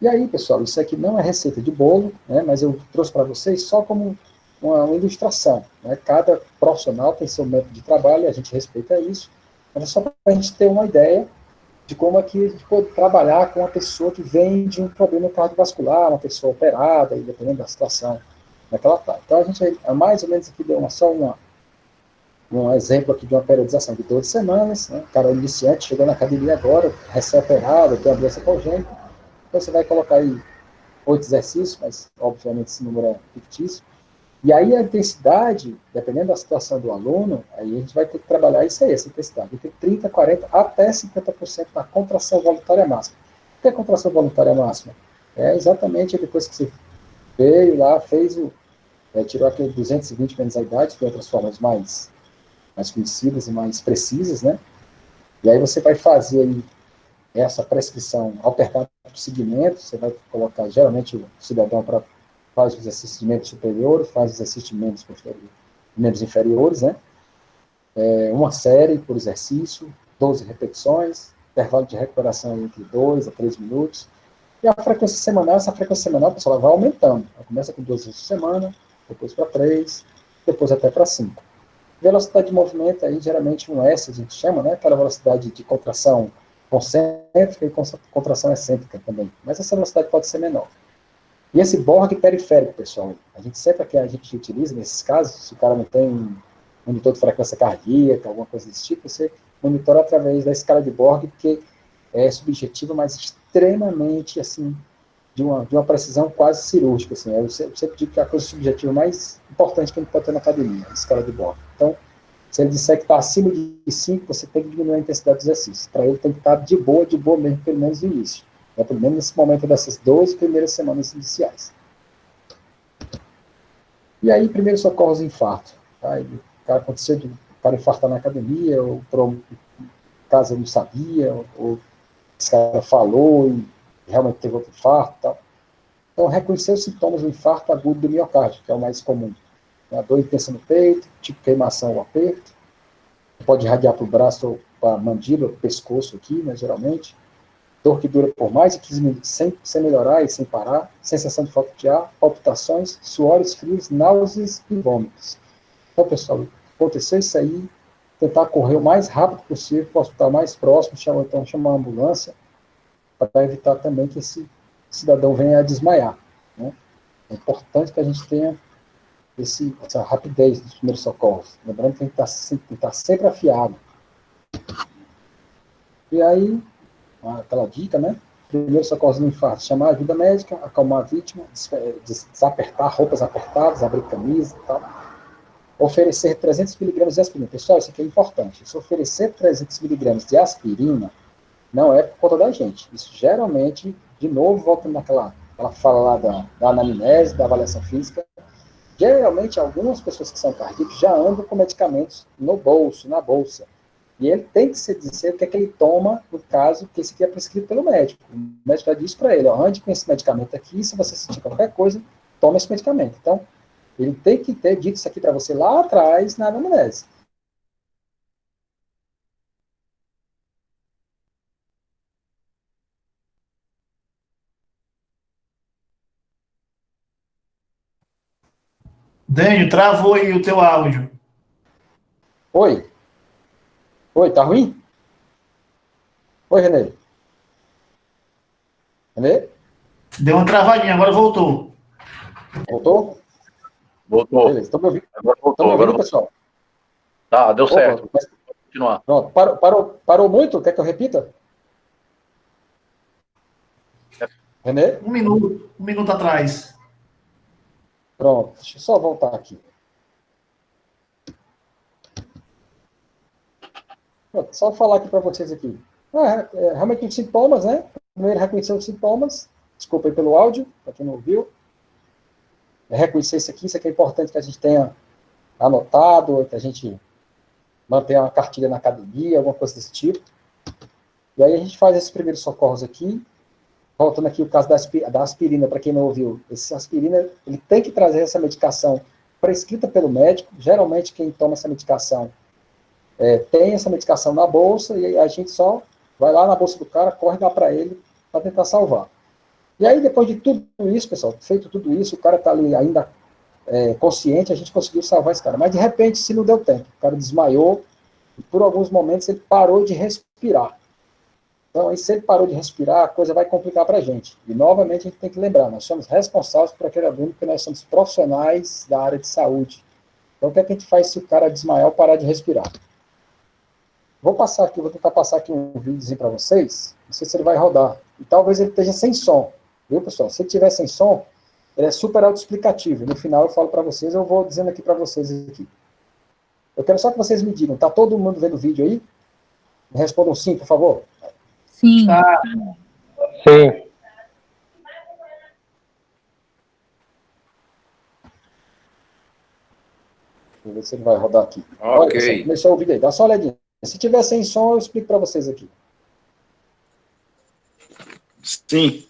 E aí, pessoal, isso aqui não é receita de bolo, né, mas eu trouxe para vocês só como uma ilustração. Né? Cada profissional tem seu método de trabalho, e a gente respeita isso, mas é só para a gente ter uma ideia de como aqui a gente pode trabalhar com uma pessoa que vem de um problema cardiovascular, uma pessoa operada, dependendo da situação que ela está. Então, a gente, mais ou menos, aqui deu um exemplo aqui de uma periodização de 12 semanas, né? O cara iniciante, chegou na academia agora, recém-operado, tem uma doença congênita, então você vai colocar aí 8 exercícios, mas, obviamente, esse número é fictício. E aí a intensidade, dependendo da situação do aluno, aí a gente vai ter que trabalhar isso aí, essa intensidade, entre 30%, 40%, até 50% na contração voluntária máxima. O que é contração voluntária máxima? É exatamente depois que você veio lá, tirou aquele 220 menos a idade, tem outras formas mais conhecidas e mais precisas, né? E aí você vai fazer aí essa prescrição alternada por segmento, você vai colocar, geralmente, o cidadão faz os exercícios de membros superiores, faz os exercícios de membros inferiores, né? Uma série por exercício, 12 repetições, intervalo de recuperação entre 2 a 3 minutos. E a frequência semanal, pessoal, ela vai aumentando. Ela começa com 2 vezes por semana, depois para 3, depois até para 5. Velocidade de movimento, aí geralmente um S a gente chama, né? Aquela velocidade de contração concêntrica e contração excêntrica também. Mas essa velocidade pode ser menor. E esse Borg periférico, pessoal, a gente utiliza nesses casos, se o cara não tem um monitor de frequência cardíaca, alguma coisa desse tipo, você monitora através da escala de Borg, que é subjetiva, mas extremamente, assim, de uma precisão quase cirúrgica, assim. Eu sempre digo que é a coisa subjetiva mais importante que a gente pode ter na academia, a escala de Borg. Então, se ele disser que está acima de 5, você tem que diminuir a intensidade do exercício. Para ele tem que estar de boa mesmo, pelo menos no início. Pelo menos nesse momento dessas 12 primeiras semanas iniciais. E aí, primeiro socorros de infarto. Tá? O cara infartar na academia, ou por um caso ele não sabia, ou esse cara falou e realmente teve outro infarto. Tal. Então, reconhecer os sintomas do infarto agudo do miocárdio, que é o mais comum. A dor intensa no peito, tipo queimação ou aperto. Pode irradiar para o braço ou para a mandíbula, pescoço aqui, né, geralmente. Dor que dura por mais de 15 minutos sem melhorar e sem parar, sensação de falta de ar, palpitações, suores frios, náuseas e vômitos. Então, pessoal, aconteceu isso aí, tentar correr o mais rápido possível para o hospital mais próximo, então chamar uma ambulância, para evitar também que esse cidadão venha a desmaiar. Né? É importante que a gente tenha essa rapidez dos primeiros socorros. Lembrando que tem que estar sempre afiado. E aí, aquela dica, né? Primeiro socorro no infarto, chamar ajuda médica, acalmar a vítima, desapertar roupas apertadas, abrir camisa e tal. Oferecer 300 miligramas de aspirina. Pessoal, isso aqui é importante. Se oferecer 300 miligramas de aspirina, não é por conta da gente. Isso geralmente, de novo, voltando naquela fala lá da anamnese, da avaliação física, geralmente algumas pessoas que são cardíacos já andam com medicamentos no bolso, na bolsa. E ele tem que se dizer o que é que ele toma, no caso, que esse aqui é prescrito pelo médico. O médico já diz para ele, ó, ande com esse medicamento aqui, se você sentir qualquer coisa, toma esse medicamento. Então, ele tem que ter dito isso aqui para você lá atrás, na anamnese. Dênio, travou aí o teu áudio. Oi? Oi, tá ruim? Oi, Renê? Renê? Deu uma travadinha, agora voltou. Voltou? Voltou. Beleza, estão me ouvindo? Agora Estão voltou. me ouvindo, Agora pessoal? tá, deu Opa, certo. mas, Pode continuar. pronto, parou muito? Quer que eu repita? Renê? Um minuto atrás. Pronto, deixa eu só voltar aqui. Pronto, só falar aqui para vocês aqui. Realmente os sintomas, né? Primeiro, reconhecer os sintomas. Desculpa aí pelo áudio, para quem não ouviu. Reconhecer isso aqui é importante que a gente tenha anotado, que a gente mantenha uma cartilha na academia, alguma coisa desse tipo. E aí a gente faz esses primeiros socorros aqui. Voltando aqui o caso da aspirina, para quem não ouviu. Essa aspirina, ele tem que trazer essa medicação prescrita pelo médico. Geralmente, quem toma essa medicação tem essa medicação na bolsa e a gente só vai lá na bolsa do cara, corre lá para ele, para tentar salvar. E aí, depois de tudo isso, pessoal, feito tudo isso, o cara está ali ainda consciente, a gente conseguiu salvar esse cara. Mas, de repente, se não deu tempo, o cara desmaiou e, por alguns momentos, ele parou de respirar. Então, aí, se ele parou de respirar, a coisa vai complicar para a gente. E, novamente, a gente tem que lembrar, nós somos responsáveis por aquele aluno, porque nós somos profissionais da área de saúde. Então, o que é que a gente faz se o cara desmaiar ou parar de respirar? Vou tentar passar aqui um vídeozinho para vocês, não sei se ele vai rodar. E talvez ele esteja sem som, viu, pessoal? Se ele estiver sem som, ele é super autoexplicativo. No final eu falo para vocês, eu vou dizendo aqui para vocês aqui. Eu quero só que vocês me digam, tá todo mundo vendo o vídeo aí? Me respondam sim, por favor. Sim. Tá. Sim. Vou ver se ele vai rodar aqui. Ok. Olha, pessoal, começou o vídeo aí, dá só uma olhadinha. Se tiver sem som, eu explico para vocês aqui. Sim.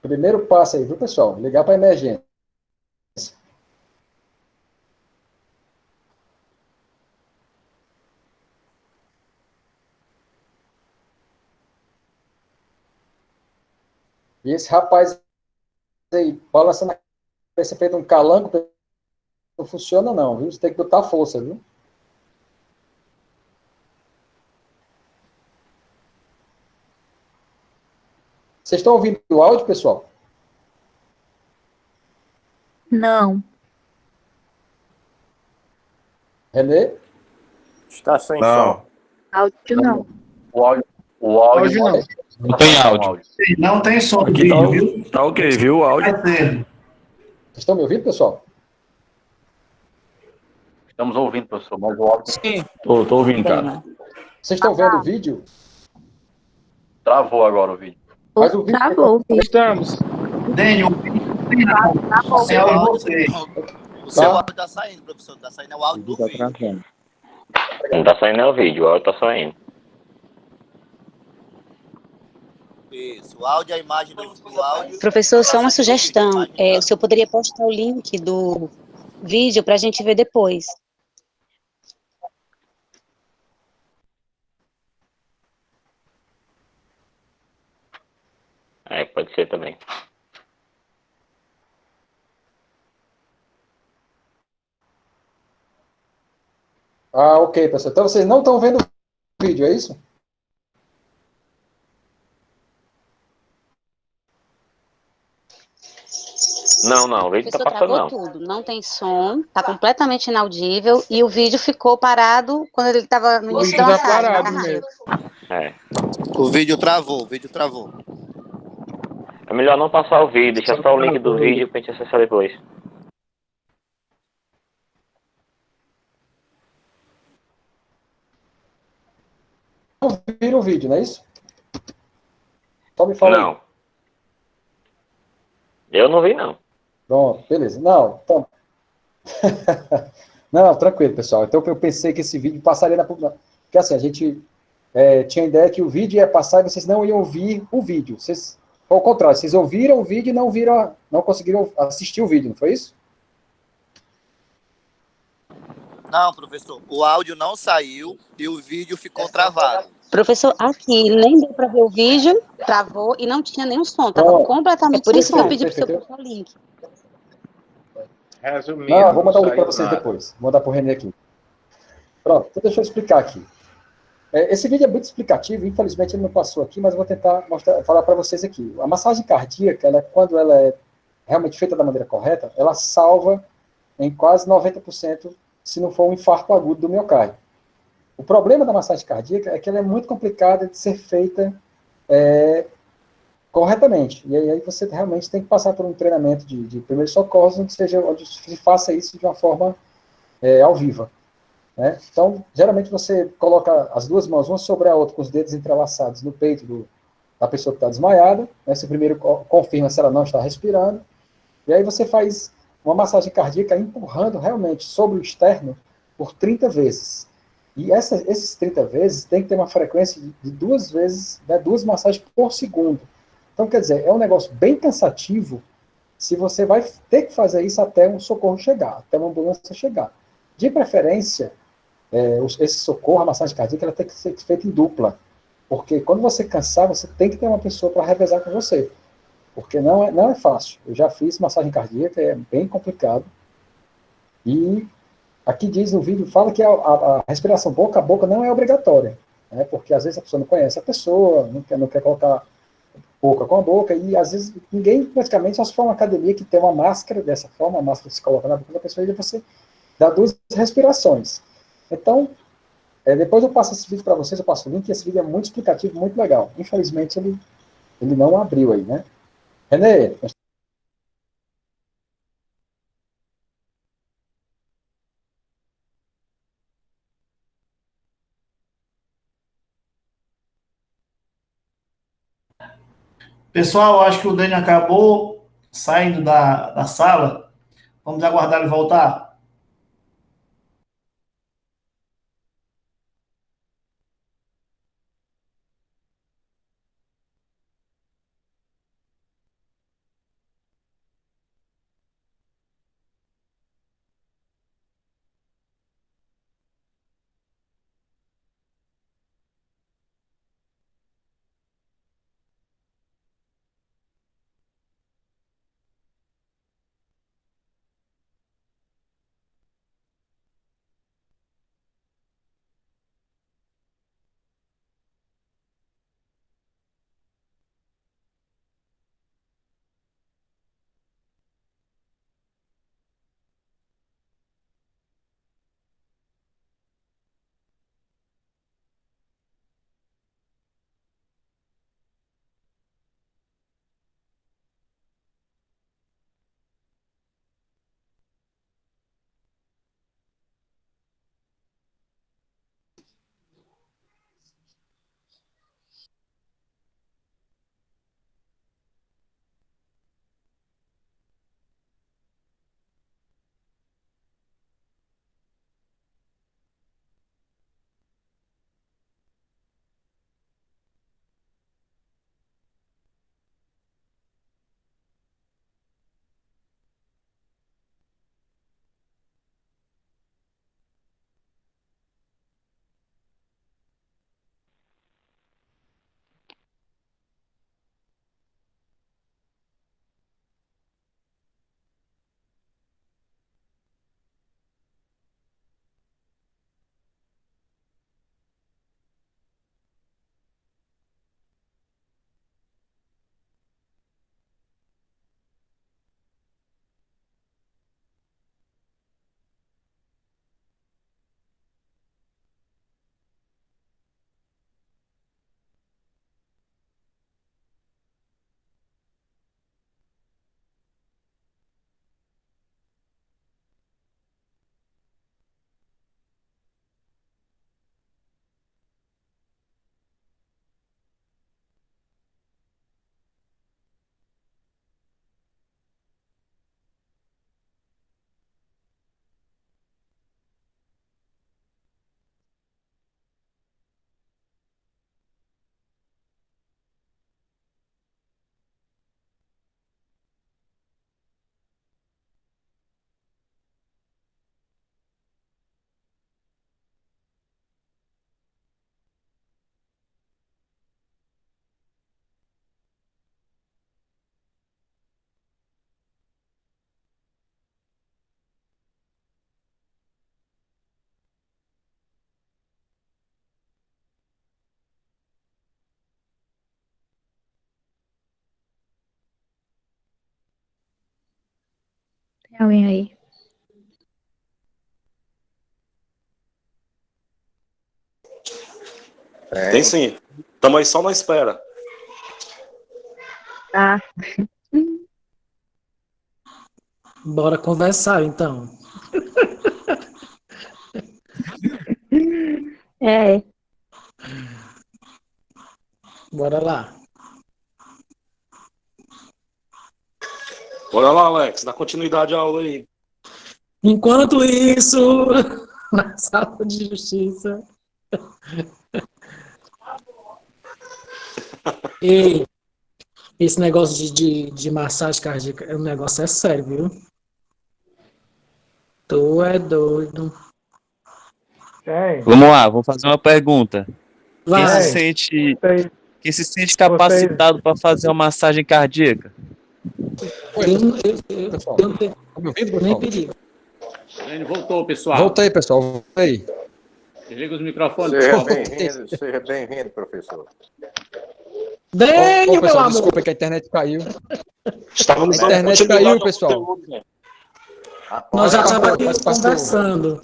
Primeiro passo aí, viu, pessoal? Ligar para a emergência. E esse rapaz aí, balançando a cabeça feito um calango, não funciona não, viu? Você tem que botar força, viu? Vocês estão ouvindo o áudio, pessoal? Não. Renê? Está sem Não. som. Áudio não. O áudio Áudio não. não tem áudio. Não tem som do Aqui vídeo, viu? tá ok, viu o áudio? Vai ter. Vocês estão me ouvindo, pessoal? Estamos ouvindo, professor, mas o áudio Tô ouvindo, cara. Vocês estão vendo o vídeo? travou agora o vídeo. Mas o vídeo- Travou o vídeo. Estamos. Dênio, sem áudio você. O seu áudio tá saindo, professor. Tá saindo o áudio do vídeo. travando. Não tá saindo o vídeo, o áudio tá saindo. Isso. O áudio, a imagem do áudio. Professor, só uma tá saindo do sugestão. vídeo, a imagem O senhor poderia postar o link do vídeo para a gente ver depois. Pode ser também. Ah, ok, pessoal. Então vocês não estão vendo o vídeo, é isso? Não, o O vídeo tá professor passando travou não. tudo, não tem som, está completamente inaudível e o vídeo ficou parado quando ele estava no início da Tá massagem. parado da mesmo. É. O vídeo travou, É melhor não passar o vídeo, deixa só o link do vídeo pra gente acessar depois. Não viram o vídeo, não é isso? Só me fala aí. Não. Eu não vi, não. Pronto, beleza. Não, então... Não, tranquilo, pessoal. Então, eu pensei que esse vídeo passaria na... Porque, assim, a gente tinha a ideia que o vídeo ia passar e vocês não iam ouvir o vídeo. Vocês, ao contrário, vocês ouviram o vídeo e não viram, não conseguiram assistir o vídeo, não foi isso? Não, professor, o áudio não saiu e o vídeo ficou travado. Professor, aqui nem deu para ver o vídeo, travou e não tinha nenhum som, estava Pronto. completamente por isso que eu Perfeito, pedi para o senhor perfeito. passar o link. Não, Resumindo, eu vou não mandar o link para saiu vocês nada. depois. Vou mandar para o René aqui. Pronto, então deixa eu explicar aqui. Esse vídeo é muito explicativo, infelizmente ele não passou aqui, mas eu vou tentar falar para vocês aqui. A massagem cardíaca, quando ela é realmente feita da maneira correta, ela salva em quase 90%, se não for um infarto agudo do miocárdio. O problema da massagem cardíaca é que ela é muito complicada de ser feita corretamente. E aí você realmente tem que passar por um treinamento de primeiros socorros, onde se faça isso de uma forma ao vivo. Né? Então, geralmente você coloca as duas mãos, uma sobre a outra, com os dedos entrelaçados no peito da pessoa que está desmaiada. Né? Você primeiro confirma se ela não está respirando. E aí você faz uma massagem cardíaca empurrando realmente sobre o externo por 30 vezes. E esses 30 vezes tem que ter uma frequência de 2 vezes, né, 2 massagens por segundo. Então, quer dizer, é um negócio bem cansativo se você vai ter que fazer isso até um socorro chegar, até uma ambulância chegar. De preferência, esse socorro, a massagem cardíaca, ela tem que ser feita em dupla. Porque quando você cansar, você tem que ter uma pessoa para revezar com você. Porque não é fácil. Eu já fiz massagem cardíaca, é bem complicado. E aqui diz no vídeo, fala que a respiração boca a boca não é obrigatória. Né? Porque às vezes a pessoa não conhece a pessoa, não quer colocar boca com a boca, e às vezes ninguém praticamente, só se for uma academia que tem uma máscara dessa forma, a máscara que se coloca na boca da pessoa, e você dá 2 respirações. Então, depois eu passo esse vídeo para vocês, eu passo o link, esse vídeo é muito explicativo, muito legal. Infelizmente, ele não abriu aí, né? René, Pessoal, acho que o Dani acabou saindo da sala. Vamos aguardar ele voltar. Tem alguém aí? Tem sim. Estamos aí só na espera. Ah, Bora conversar, então. é. Bora lá. Bora lá, Alex, dá continuidade à aula aí. Enquanto isso, na sala de justiça. Ei, esse negócio de massagem cardíaca, o negócio é sério, viu? Tu é doido. Vamos lá, vou fazer uma pergunta. Quem Vai. se sente capacitado para fazer uma massagem cardíaca? Pessoal, Eu não tenho tá me ouvindo, nem pessoal? perigo. Ele voltou, pessoal. Voltei, pessoal, voltei. Desliga os microfones. Seja bem-vindo, professor. Dênio, meu Pessoal, amor. desculpa que a internet caiu. Estávamos A internet caiu, pessoal. Nós já Faz estávamos parte, aqui faz parte conversando.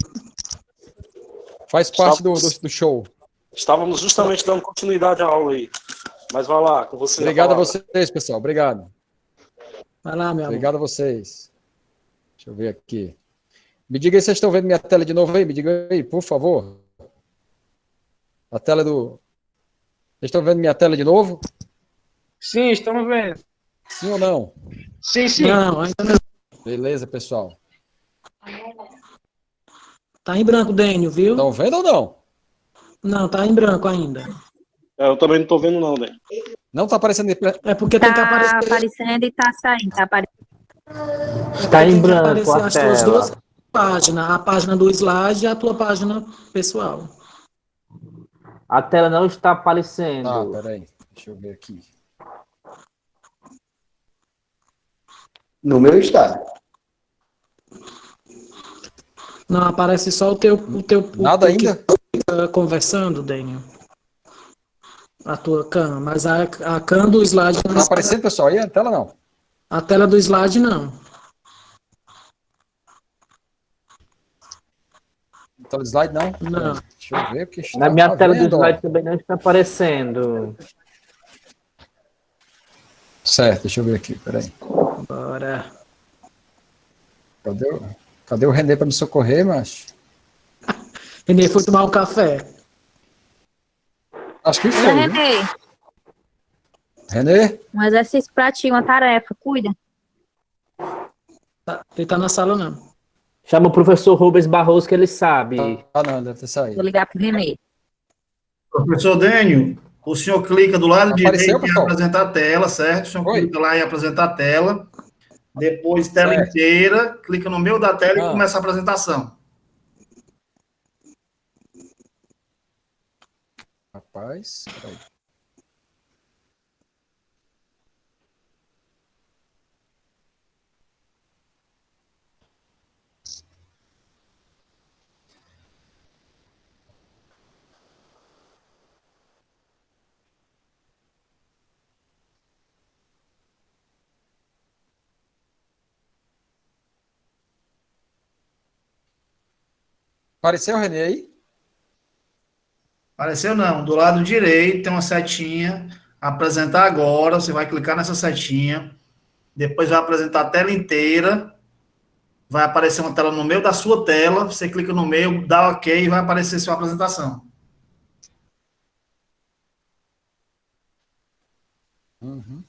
Faz parte do show. Estávamos justamente dando continuidade à aula aí. Mas vai lá, com você. Obrigado a vocês, pessoal. Obrigado. Vai lá, meu amor. Obrigado a vocês. Deixa eu ver aqui. Me diga aí, vocês estão vendo minha tela de novo aí? Me diga aí, por favor. A tela do... Vocês estão vendo minha tela de novo? Sim, estamos vendo. Sim ou não? Sim, sim. Não, ainda não. Beleza, pessoal. Tá em branco, Dênio, viu? Estão vendo ou não? Não, tá em branco ainda. Eu também não estou vendo não, né? Não está aparecendo... É porque tem que aparecer... aparecendo e tá saindo. Tá aparecendo. Está em Tem que branco aparecer a as tuas duas tela. páginas. A página do slide e a tua página pessoal. A tela não está Ah, aparecendo. peraí. Deixa eu ver aqui. No meu está. Não, aparece só o teu Nada teu ainda? que fica conversando, Dênio. A tua cam, mas a cam do slide não Está está. aparecendo, pessoal, aí? A tela não. A tela do slide não. Tela do slide não? Não. Deixa eu ver, porque Na minha tá tela do vendo, ó. slide também não está aparecendo. Certo, deixa eu ver aqui, peraí. Bora. Cadê o Renê para me socorrer, macho? Renê foi tomar um café. Acho que Olha, foi, viu? Renê, Renê? um exercício pra ti, uma tarefa. Cuida. Ele tá na sala, não. Chama o professor Rubens Barroso que ele sabe. Ah, não, deve ter saído. Vou ligar pro Renê. Professor Dênio, o senhor clica do lado Apareceu, direito em pessoal? apresentar a tela, certo? O senhor Oi. clica lá em apresentar a tela. Depois, tela Certo. inteira. Clica no meio da tela e Ah. começa a apresentação. Rapaz, peraí. Apareceu o Renê aí? Apareceu não. Do lado direito tem uma setinha. Apresentar agora. Você vai clicar nessa setinha. Depois vai apresentar a tela inteira. Vai aparecer uma tela no meio da sua tela. Você clica no meio, dá OK e vai aparecer sua apresentação. Uhum.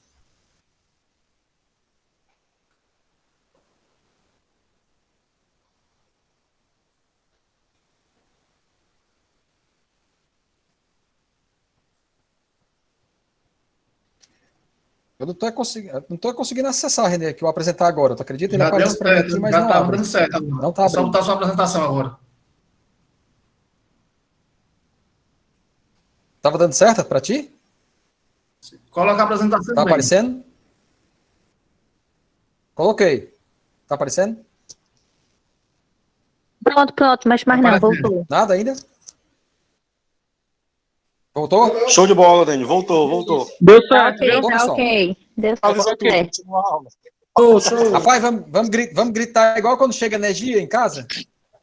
Eu não tô conseguindo acessar, Renê, que eu vou apresentar agora. Tu acredita? Ele Já deu aparece para mim certo. aqui, mas Já não tá abre. dando certo agora. Não tá É só abrindo. botar sua apresentação agora. Tava dando certo para ti? Coloca a apresentação Tá também. aparecendo? Coloquei. Tá aparecendo? Pronto, mas mais não, voltou. Nada ainda? Voltou? Show de bola, Dani. Voltou. Deu Tá certo, ok, viu? tá pessoal? ok. Deu Avisa certo. tudo, continua a aula. Rapaz, vamos gritar igual quando chega energia em casa?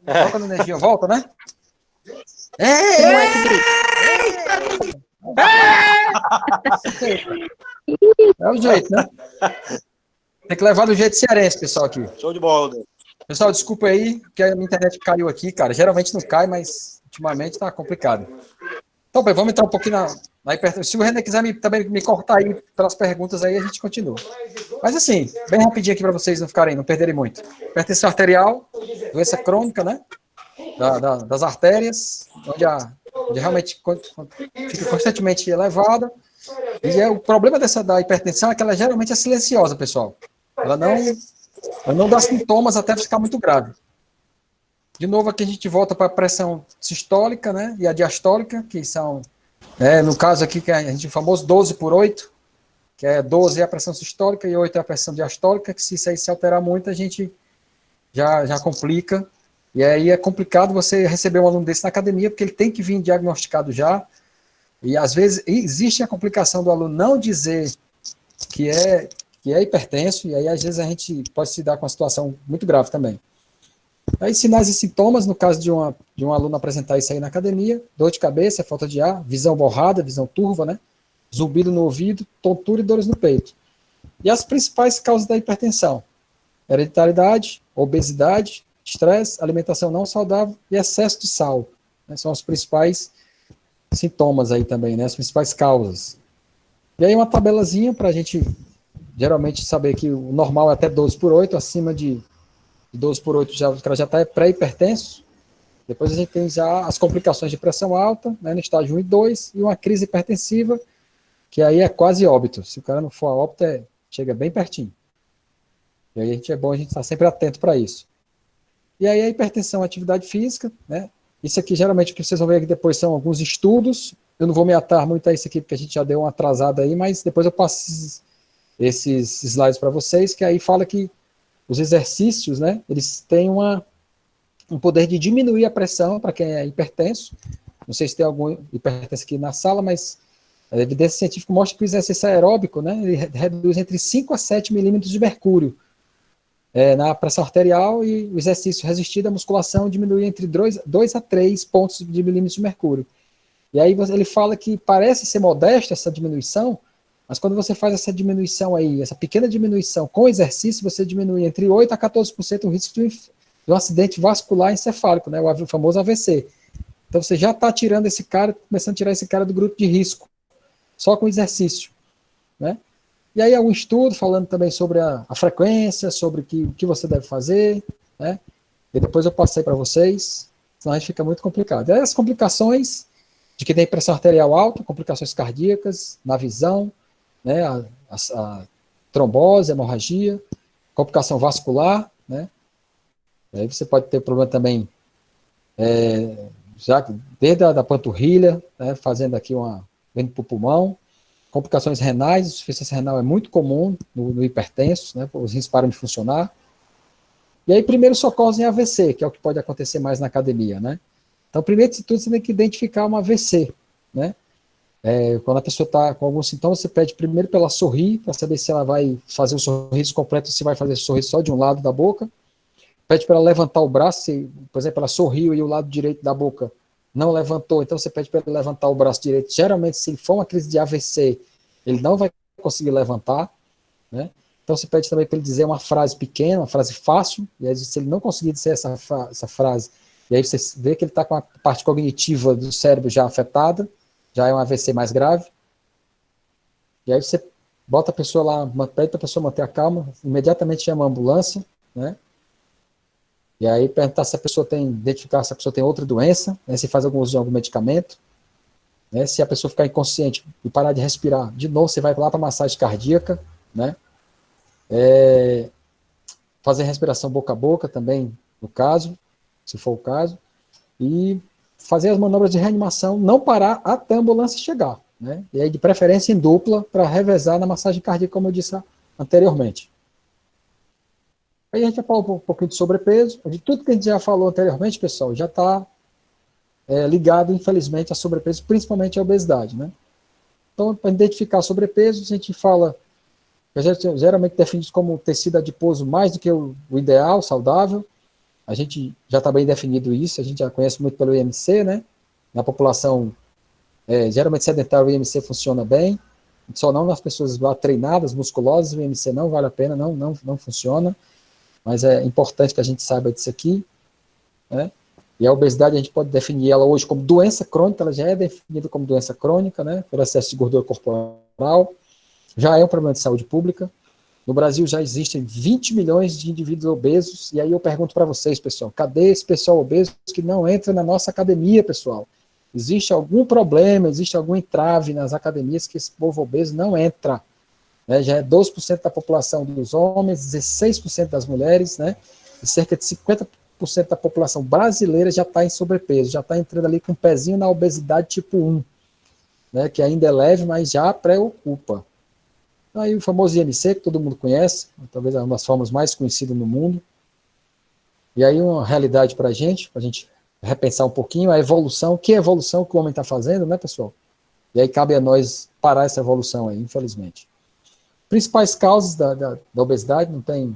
Igual quando a energia volta, né? É o jeito, né? Tem que levar do jeito cearense, pessoal, aqui. Show de bola, Dani. Pessoal, desculpa aí, que a minha internet caiu aqui, cara. Geralmente não cai, mas ultimamente tá complicado. Então, bem, vamos entrar um pouquinho na hipertensão. Se o René quiser também me cortar aí pelas perguntas aí, a gente continua. Mas assim, bem rapidinho aqui para vocês não perderem muito. Hipertensão arterial, doença crônica, né? Das artérias, onde realmente fica constantemente elevada. E o problema da hipertensão é que ela geralmente é silenciosa, pessoal. Ela não dá sintomas até ficar muito grave. De novo, aqui a gente volta para a pressão sistólica, né? E a diastólica, que são, no caso aqui, que a gente o famoso 12/8, que é 12 é a pressão sistólica e 8 é a pressão diastólica, que se isso aí se alterar muito, a gente já complica. E aí é complicado você receber um aluno desse na academia, porque ele tem que vir diagnosticado já. E às vezes existe a complicação do aluno não dizer que é hipertenso, e aí às vezes a gente pode se dar com uma situação muito grave também. Aí sinais e sintomas, no caso de um aluno apresentar isso aí na academia: dor de cabeça, falta de ar, visão borrada, visão turva, né? Zumbido no ouvido, tontura e dores no peito. E as principais causas da hipertensão: hereditariedade, obesidade, estresse, alimentação não saudável e excesso de sal, né? São os principais sintomas aí também, né? As principais causas. E aí uma tabelazinha para a gente geralmente saber que o normal é até 12/8, acima de 12/8 o cara já está pré-hipertenso. Depois a gente tem já as complicações de pressão alta, né, no estágio 1 e 2, e uma crise hipertensiva, que aí é quase óbito. Se o cara não for a óbito, chega bem pertinho. E aí é bom a gente estar sempre atento para isso. E aí a hipertensão, atividade física, né? Isso aqui, geralmente, o que vocês vão ver aqui depois são alguns estudos. Eu não vou me atar muito a isso aqui, porque a gente já deu uma atrasada aí, mas depois eu passo esses slides para vocês, que aí fala que os exercícios, né, eles têm um poder de diminuir a pressão para quem é hipertenso. Não sei se tem algum hipertenso aqui na sala, mas a evidência científica mostra que o exercício aeróbico, né, ele reduz entre 5 a 7 milímetros de mercúrio na pressão arterial, e o exercício resistido à musculação diminui entre 2 a 3 pontos de milímetros de mercúrio. E aí ele fala que parece ser modesta essa diminuição, mas quando você faz essa diminuição aí, essa pequena diminuição com exercício, você diminui entre 8 a 14% o risco de um acidente vascular encefálico, né, o famoso AVC. Então você já está tirando esse cara, começando a tirar esse cara do grupo de risco, só com exercício, né? E aí um estudo falando também sobre a frequência, sobre o que você deve fazer, né? E depois eu passei para vocês, senão a gente fica muito complicado. E aí as complicações de quem tem pressão arterial alta, complicações cardíacas, na visão, né? A trombose, a hemorragia, complicação vascular, né? E aí você pode ter problema também, já desde a panturrilha, né? Fazendo aqui vendo para o pulmão. Complicações renais, insuficiência renal é muito comum no hipertenso, né? Os rins param de funcionar. E aí, primeiro socorros em AVC, que é o que pode acontecer mais na academia, né? Então, primeiro de tudo, você tem que identificar uma AVC, né? Quando a pessoa está com alguns sintomas, você pede primeiro para ela sorrir, para saber se ela vai fazer o sorriso completo ou se vai fazer o sorriso só de um lado da boca. Pede para ela levantar o braço, por exemplo, ela sorriu e o lado direito da boca não levantou, então você pede para ele levantar o braço direito. Geralmente, se ele for uma crise de AVC, ele não vai conseguir levantar, né? Então você pede também para ele dizer uma frase pequena, uma frase fácil, e aí se ele não conseguir dizer essa frase, e aí você vê que ele está com a parte cognitiva do cérebro já afetada, já é um AVC mais grave, e aí você bota a pessoa lá, pede para a pessoa manter a calma, imediatamente chama a ambulância, né? E aí perguntar se a pessoa identificar se a pessoa tem outra doença, né, se faz algum uso de algum medicamento, né, se a pessoa ficar inconsciente e parar de respirar, de novo você vai lá para massagem cardíaca, né, fazer respiração boca a boca também, no caso, se for o caso, e fazer as manobras de reanimação, não parar até a ambulância chegar, né, e aí de preferência em dupla, para revezar na massagem cardíaca, como eu disse anteriormente. Aí a gente já falou um pouquinho de sobrepeso. De tudo que a gente já falou anteriormente, pessoal, já está ligado, infelizmente, a sobrepeso, principalmente a obesidade, né? Então, para identificar sobrepeso, a gente fala geralmente definidos como tecido adiposo mais do que o ideal, saudável. A gente já está bem definido isso, a gente já conhece muito pelo IMC, né? Na população geralmente sedentária, o IMC funciona bem, só não nas pessoas lá treinadas, musculosas, o IMC não vale a pena, não funciona, mas é importante que a gente saiba disso aqui, né? E a obesidade, a gente pode definir ela hoje como doença crônica, ela já é definida como doença crônica, né? Pelo excesso de gordura corporal, já é um problema de saúde pública. No Brasil já existem 20 milhões de indivíduos obesos, e aí eu pergunto para vocês, pessoal, cadê esse pessoal obeso que não entra na nossa academia, pessoal? Existe algum problema, existe algum entrave nas academias que esse povo obeso não entra, né? Já é 12% da população dos homens, 16% das mulheres, né? E cerca de 50% da população brasileira já está em sobrepeso, já está entrando ali com um pezinho na obesidade tipo 1, né? Que ainda é leve, mas já preocupa. Aí o famoso IMC, que todo mundo conhece, talvez é uma das formas mais conhecidas no mundo. E aí uma realidade para a gente repensar um pouquinho, a evolução, que evolução que o homem está fazendo, né, pessoal? E aí cabe a nós parar essa evolução aí, infelizmente. Principais causas da obesidade, não tem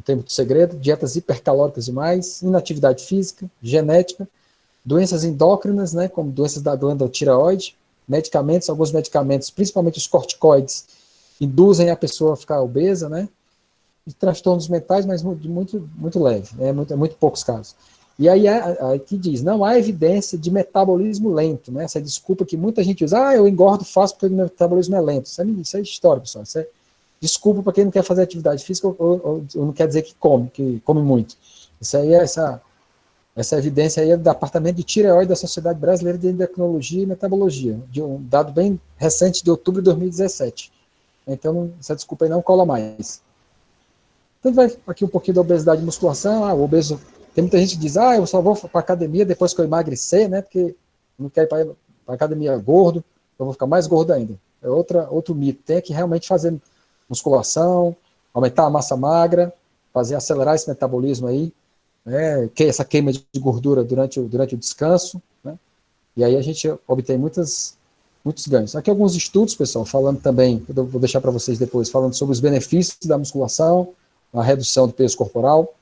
muito segredo: dietas hipercalóricas demais, inatividade física, genética, doenças endócrinas, né, como doenças da glândula tireoide, medicamentos, alguns medicamentos, principalmente os corticoides, induzem a pessoa a ficar obesa, né, e transtornos mentais, mas muito leve, né, muito poucos casos. E aí que diz, não há evidência de metabolismo lento, né, essa desculpa que muita gente usa, eu engordo fácil porque o meu metabolismo é lento. Isso é história, pessoal, isso é desculpa para quem não quer fazer atividade física ou não quer dizer que come muito. Isso aí é essa evidência aí é do Departamento de Tireoide da Sociedade Brasileira de Endocrinologia e Metabologia, de um dado bem recente de outubro de 2017. Então, essa desculpa aí não cola mais. Então, vai aqui um pouquinho da obesidade e musculação. O obeso, tem muita gente que diz, eu só vou para academia depois que eu emagrecer, né, porque não quero ir para academia gordo, eu vou ficar mais gordo ainda. É outro mito. Tem que realmente fazer musculação, aumentar a massa magra, acelerar esse metabolismo aí, né, essa queima de gordura durante o descanso, né, e aí a gente obtém muitos ganhos. Aqui alguns estudos, pessoal, falando também, eu vou deixar para vocês depois, falando sobre os benefícios da musculação, a redução do peso corporal,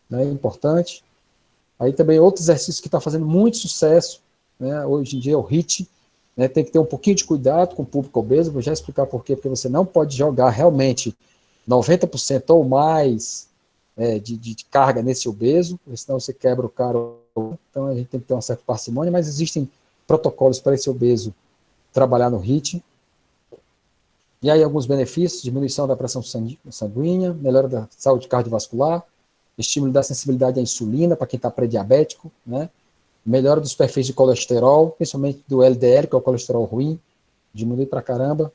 né, importante. Aí também outro exercício que está fazendo muito sucesso, né, hoje em dia é o HIIT, né, tem que ter um pouquinho de cuidado com o público obeso, vou já explicar por quê, porque você não pode jogar realmente 90% ou mais de carga nesse obeso, porque senão você quebra o cara, então a gente tem que ter uma certa parcimônia, mas existem protocolos para esse obeso trabalhar no HIIT. E aí alguns benefícios: diminuição da pressão sanguínea, melhora da saúde cardiovascular, estímulo da sensibilidade à insulina para quem está pré-diabético, né? Melhora dos perfis de colesterol, principalmente do LDL, que é o colesterol ruim, diminui pra caramba.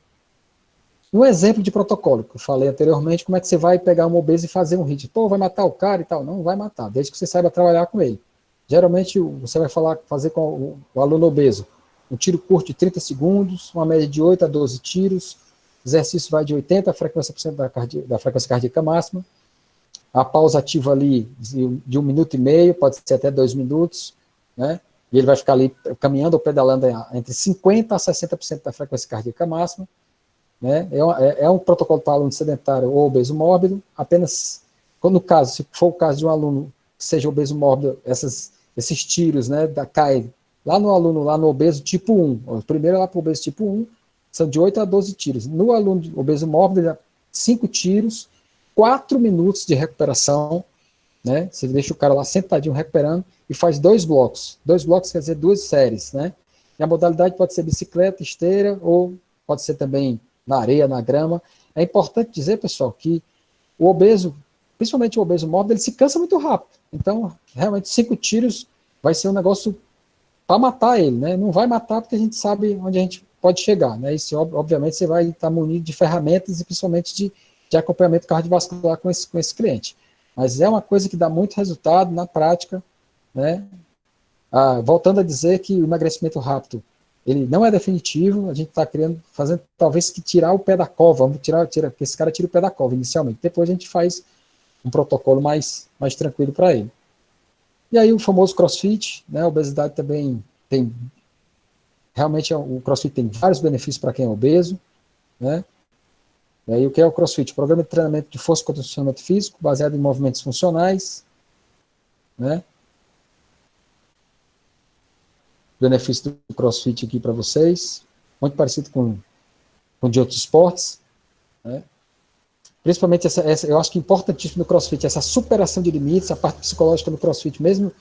Um exemplo de protocolo, que eu falei anteriormente, como é que você vai pegar um obeso e fazer um HIIT? Vai matar o cara e tal? Não vai matar, desde que você saiba trabalhar com ele. Geralmente, você vai fazer com o aluno obeso um tiro curto de 30 segundos, uma média de 8 a 12 tiros, exercício vai de 80% da frequência cardíaca máxima, a pausa ativa ali de 1 minuto e meio, pode ser até 2 minutos, né? E ele vai ficar ali caminhando ou pedalando entre 50% a 60% da frequência cardíaca máxima, né? É um protocolo para aluno sedentário ou obeso mórbido, apenas, se for o caso de um aluno que seja obeso mórbido, esses tiros, né, caem lá no aluno, lá no obeso tipo 1, o primeiro é lá para o obeso tipo 1, são de 8 a 12 tiros. No aluno obeso mórbido, 5 tiros, 4 minutos de recuperação, né? Você deixa o cara lá sentadinho recuperando e faz 2 blocos. 2 blocos quer dizer 2 séries, né? E a modalidade pode ser bicicleta, esteira, ou pode ser também na areia, na grama. É importante dizer, pessoal, que o obeso, principalmente o obeso mórbido, ele se cansa muito rápido. Então, realmente, 5 tiros vai ser um negócio para matar ele, né? Não vai matar porque a gente sabe onde a gente pode chegar, né? Isso, obviamente, você vai estar munido de ferramentas e principalmente de acompanhamento cardiovascular com esse cliente. Mas é uma coisa que dá muito resultado na prática, né? Voltando a dizer que o emagrecimento rápido, ele não é definitivo, a gente está fazendo talvez que tirar o pé da cova, vamos tirar que esse cara tire o pé da cova inicialmente, depois a gente faz um protocolo mais tranquilo para ele. E aí o famoso CrossFit, né? A obesidade também tem, realmente o CrossFit tem vários benefícios para quem é obeso, né? E aí, o que é o CrossFit? Programa de treinamento de força e condicionamento físico, baseado em movimentos funcionais, né? Benefício do CrossFit aqui para vocês, muito parecido com de outros esportes, né? Principalmente eu acho que é importantíssimo no CrossFit, essa superação de limites, a parte psicológica do CrossFit, mesmo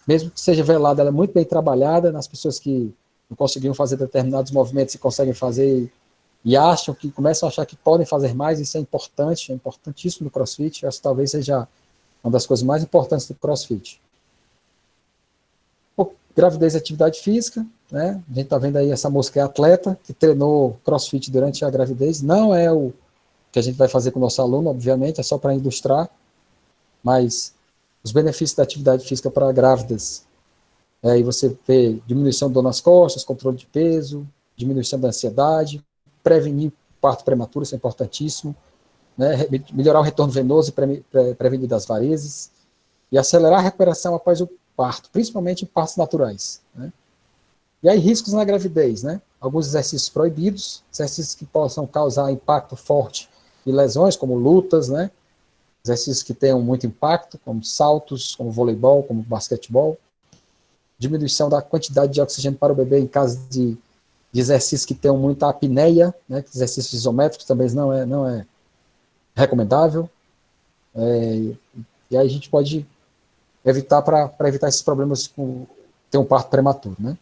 que seja velada, ela é muito bem trabalhada nas pessoas que não conseguiram fazer determinados movimentos e conseguem fazer e acham que, começam a achar que podem fazer mais, isso é importante, é importantíssimo no CrossFit, eu acho que talvez seja uma das coisas mais importantes do CrossFit. Gravidez e atividade física, né? A gente está vendo aí essa moça que é atleta, que treinou CrossFit durante a gravidez, não é o que a gente vai fazer com o nosso aluno, obviamente, é só para ilustrar, mas os benefícios da atividade física para grávidas, aí você vê diminuição de dor nas costas, controle de peso, diminuição da ansiedade, prevenir parto prematuro, isso é importantíssimo, né? Melhorar o retorno venoso e prevenir das varizes, e acelerar a recuperação após o parto, principalmente em partos naturais, né? E aí, riscos na gravidez, né? Alguns exercícios proibidos, exercícios que possam causar impacto forte e lesões, como lutas, né? Exercícios que tenham muito impacto, como saltos, como voleibol, como basquetebol. Diminuição da quantidade de oxigênio para o bebê em caso de exercícios que tenham muita apneia, né? Exercícios isométricos também não é recomendável. E aí a gente pode evitar para evitar esses problemas com ter um parto prematuro, né?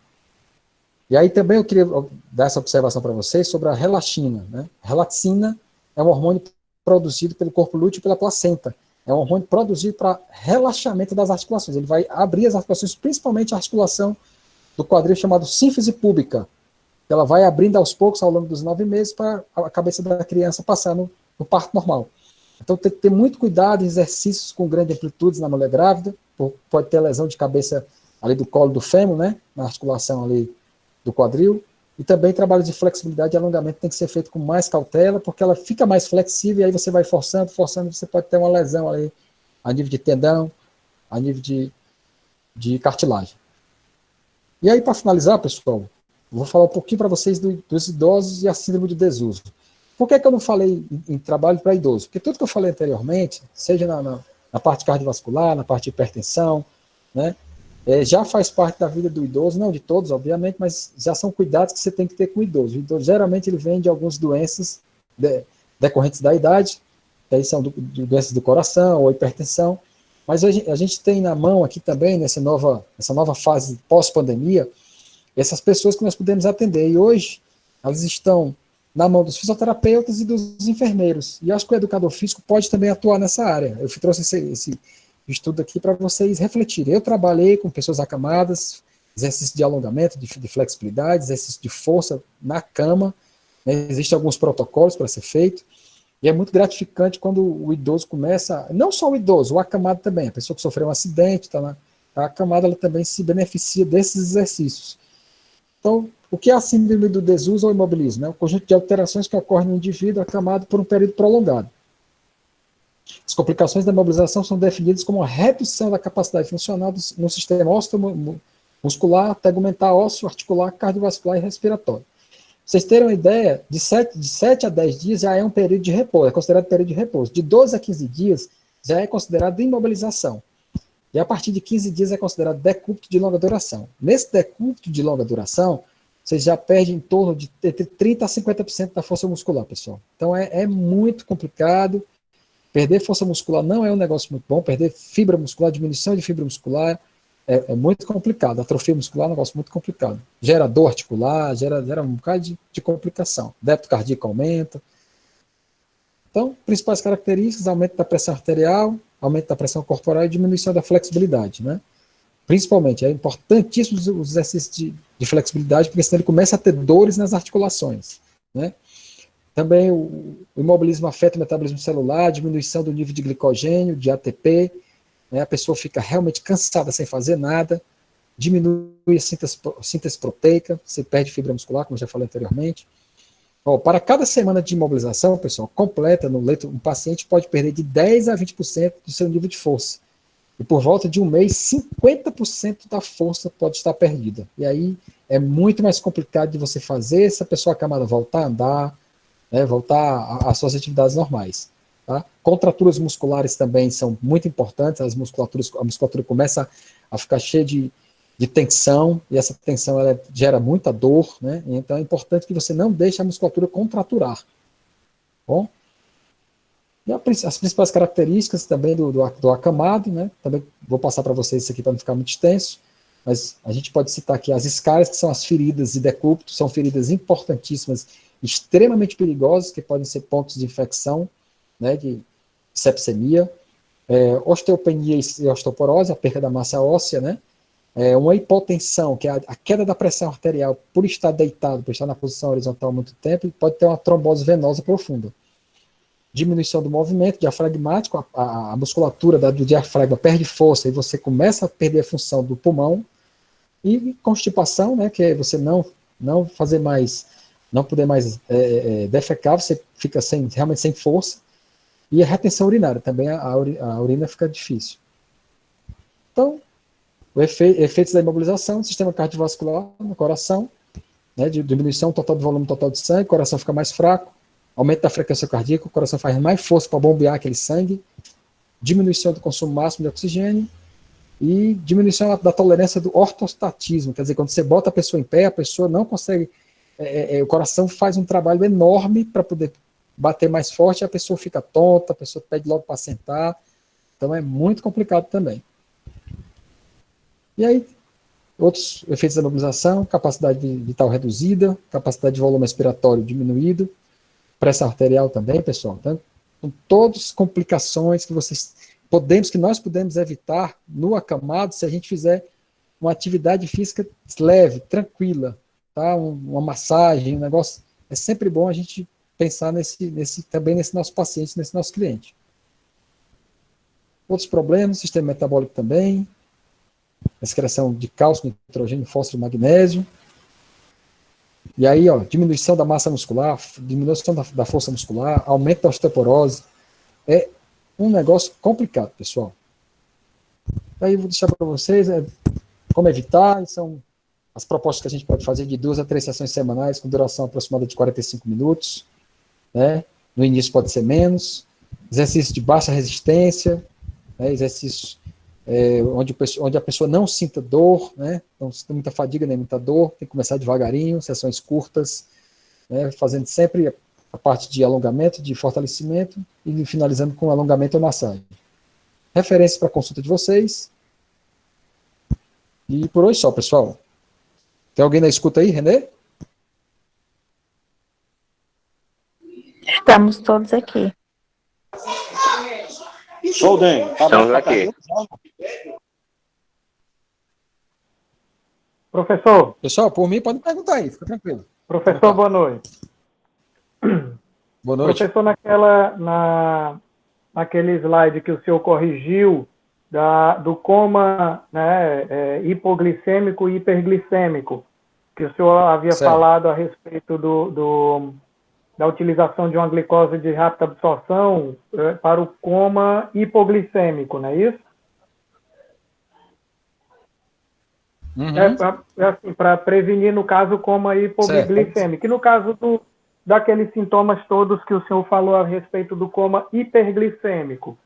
E aí também eu queria dar essa observação para vocês sobre a relaxina, né? A relaxina é um hormônio produzido pelo corpo lúteo e pela placenta. É um hormônio produzido para relaxamento das articulações. Ele vai abrir as articulações, principalmente a articulação do quadril chamado sínfise púbica. Ela vai abrindo aos poucos ao longo dos 9 meses para a cabeça da criança passar no parto normal. Então tem que ter muito cuidado em exercícios com grande amplitude na mulher grávida, pode ter lesão de cabeça ali do colo do fêmur, né, na articulação ali do quadril, e também trabalho de flexibilidade e alongamento tem que ser feito com mais cautela, porque ela fica mais flexível, e aí você vai forçando, você pode ter uma lesão ali, a nível de tendão, a nível de cartilagem. E aí, para finalizar, pessoal, vou falar um pouquinho para vocês dos idosos e a síndrome de desuso. Por que eu não falei em trabalho para idoso? Porque tudo que eu falei anteriormente, seja na parte cardiovascular, na parte de hipertensão, né, já faz parte da vida do idoso, não de todos, obviamente, mas já são cuidados que você tem que ter com o idoso. O idoso, geralmente, ele vem de algumas doenças decorrentes da idade, que aí são doenças do coração ou hipertensão, mas a gente tem na mão aqui também, nessa nova fase pós-pandemia, essas pessoas que nós podemos atender, e hoje elas estão na mão dos fisioterapeutas e dos enfermeiros, e eu acho que o educador físico pode também atuar nessa área. Eu trouxe esse estudo aqui para vocês refletirem. Eu trabalhei com pessoas acamadas, exercício de alongamento, de flexibilidade, exercício de força na cama, né? Existem alguns protocolos para ser feito, e é muito gratificante quando o idoso começa, não só o idoso, o acamado também, a pessoa que sofreu um acidente, a acamada ela também se beneficia desses exercícios. Então, o que é a síndrome do desuso ou imobilismo? É um conjunto de alterações que ocorrem no indivíduo acamado por um período prolongado. As complicações da imobilização são definidas como a redução da capacidade funcional no sistema osteomuscular, tegumentar, ósseo, articular, cardiovascular e respiratório. Pra vocês terem uma ideia, de 7 a 10 dias já é um período de repouso, é considerado período de repouso. De 12 a 15 dias já é considerado imobilização. E a partir de 15 dias é considerado decúbito de longa duração. Nesse decúbito de longa duração, vocês já perdem em torno de entre 30% a 50% da força muscular, pessoal. Então é muito complicado. Perder força muscular não é um negócio muito bom, perder fibra muscular, diminuição de fibra muscular é muito complicado, atrofia muscular é um negócio muito complicado. Gera dor articular, gera um bocado de complicação. Débito cardíaco aumenta. Então, principais características, aumento da pressão arterial, aumento da pressão corporal e diminuição da flexibilidade, né? Principalmente, é importantíssimo os exercícios de flexibilidade, porque senão ele começa a ter dores nas articulações, né? Também o imobilismo afeta o metabolismo celular, diminuição do nível de glicogênio, de ATP, né? A pessoa fica realmente cansada sem fazer nada, diminui a síntese proteica, você perde fibra muscular, como eu já falei anteriormente. Para cada semana de imobilização, pessoal, completa no leito, um paciente pode perder de 10% a 20% do seu nível de força. E por volta de um mês, 50% da força pode estar perdida. E aí é muito mais complicado de você fazer essa pessoa acamada voltar a andar, né, voltar às suas atividades normais. Tá? Contraturas musculares também são muito importantes, a musculatura começa a ficar cheia de tensão, e essa tensão ela gera muita dor, né? Então é importante que você não deixe a musculatura contraturar. Bom? E as principais características também do acamado, né? Também vou passar para vocês isso aqui para não ficar muito extenso, mas a gente pode citar aqui as escárias, que são as feridas de decúbito, são feridas importantíssimas, extremamente perigosas, que podem ser pontos de infecção, né, de sepsemia, osteopenia e osteoporose, a perda da massa óssea, né? Uma hipotensão, que é a queda da pressão arterial por estar deitado, por estar na posição horizontal há muito tempo, pode ter uma trombose venosa profunda. Diminuição do movimento diafragmático, a musculatura do diafragma perde força e você começa a perder a função do pulmão. E constipação, né, que é você não fazer mais, não poder mais defecar, você fica realmente sem força. E a retenção urinária, também a urina fica difícil. Então, efeitos da imobilização, sistema cardiovascular no coração, né, diminuição total do volume total de sangue, o coração fica mais fraco, aumento da frequência cardíaca, o coração faz mais força para bombear aquele sangue, diminuição do consumo máximo de oxigênio e diminuição da tolerância do ortostatismo, quer dizer, quando você bota a pessoa em pé, a pessoa não consegue, o coração faz um trabalho enorme para poder bater mais forte, a pessoa fica tonta, a pessoa pede logo para sentar, então é muito complicado também. E aí, outros efeitos da imobilização, capacidade vital reduzida, capacidade de volume respiratório diminuído, pressão arterial também, pessoal. Então, com todas as complicações que nós podemos evitar no acamado se a gente fizer uma atividade física leve, tranquila, tá? Uma massagem, um negócio. É sempre bom a gente pensar também nesse nosso paciente, nesse nosso cliente. Outros problemas, sistema metabólico também, excreção de cálcio, nitrogênio, fósforo e magnésio. E aí, diminuição da massa muscular, diminuição da força muscular, aumento da osteoporose. É um negócio complicado, pessoal. Aí eu vou deixar para vocês como evitar, são as propostas que a gente pode fazer de 2 a 3 sessões semanais, com duração aproximada de 45 minutos. Né? No início pode ser menos. Exercícios de baixa resistência, né? Exercícios onde a pessoa não sinta dor, né? Não sinta muita fadiga nem muita dor, tem que começar devagarinho, sessões curtas, né? Fazendo sempre a parte de alongamento, de fortalecimento, e finalizando com alongamento ou massagem. Referências para a consulta de vocês. E por hoje só, pessoal. Tem alguém na escuta aí, Renê? Estamos todos aqui. Show, Den. Estamos aqui. Professor. Pessoal, por mim, pode perguntar aí, fica tranquilo. Professor, boa noite. Boa noite. Professor, naquele slide que o senhor corrigiu, do coma, né, hipoglicêmico e hiperglicêmico, que o senhor havia falado a respeito da utilização de uma glicose de rápida absorção para o coma hipoglicêmico, não é isso? Uhum. Assim, para prevenir, no caso, o coma hipoglicêmico. E no caso daqueles sintomas todos que o senhor falou a respeito do coma hiperglicêmico,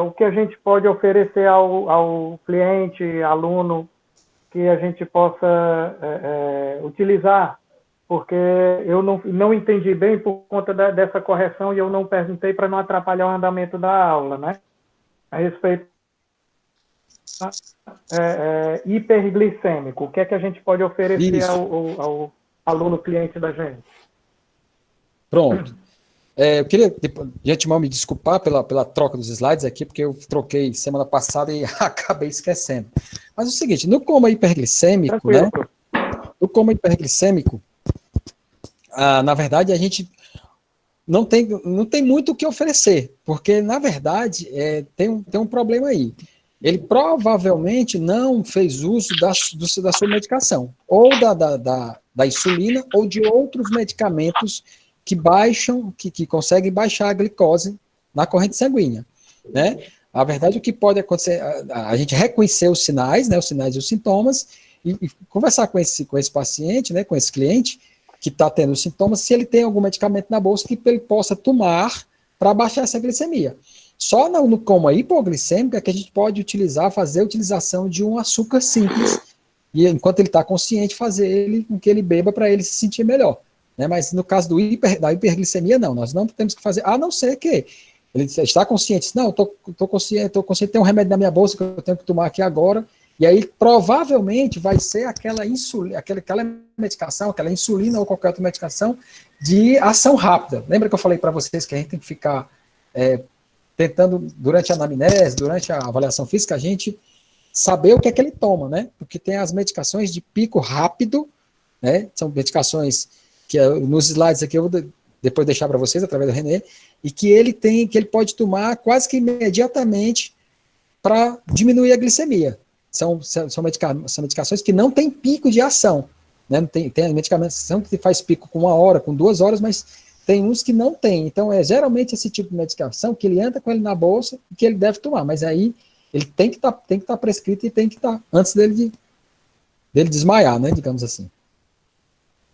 o que a gente pode oferecer ao cliente, aluno, que a gente possa utilizar? Porque eu não entendi bem por conta dessa correção e eu não perguntei para não atrapalhar o andamento da aula, né? A respeito hiperglicêmico, o que é que a gente pode oferecer ao aluno cliente da gente? Pronto. Eu queria, de antemão, me desculpar pela troca dos slides aqui, porque eu troquei semana passada e acabei esquecendo. Mas é o seguinte, no coma hiperglicêmico, né? No coma hiperglicêmico, na verdade, a gente não tem muito o que oferecer, porque, na verdade, tem um problema aí. Ele provavelmente não fez uso da sua medicação, ou da insulina, ou de outros medicamentos que conseguem baixar a glicose na corrente sanguínea, né? A verdade, o que pode acontecer, a gente reconhecer os sinais, né, os sinais e os sintomas, e conversar com esse paciente, né, com esse cliente, que está tendo sintomas, se ele tem algum medicamento na bolsa que ele possa tomar para baixar essa glicemia. Só no coma hipoglicêmico é que a gente pode fazer a utilização de um açúcar simples, e enquanto ele está consciente, fazer ele com que ele beba para ele se sentir melhor. Né? Mas no caso da hiperglicemia, não, nós não temos que fazer, a não ser que ele está consciente, não, estou consciente, tem um remédio na minha bolsa que eu tenho que tomar aqui agora, e aí provavelmente vai ser aquela medicação, aquela insulina ou qualquer outra medicação de ação rápida. Lembra que eu falei para vocês que a gente tem que ficar tentando, durante a anamnese, durante a avaliação física, a gente saber o que é que ele toma, né? Porque tem as medicações de pico rápido, né? São medicações que nos slides aqui eu vou depois deixar para vocês, através do René, e que ele pode tomar quase que imediatamente para diminuir a glicemia. São medicações que não têm pico de ação, né? Tem medicação que faz pico com 1 hora, com 2 horas, mas tem uns que não tem. Então, é geralmente esse tipo de medicação que ele anda com ele na bolsa e que ele deve tomar, mas aí ele tem que estar prescrito e tem que estar antes dele desmaiar, né, digamos assim.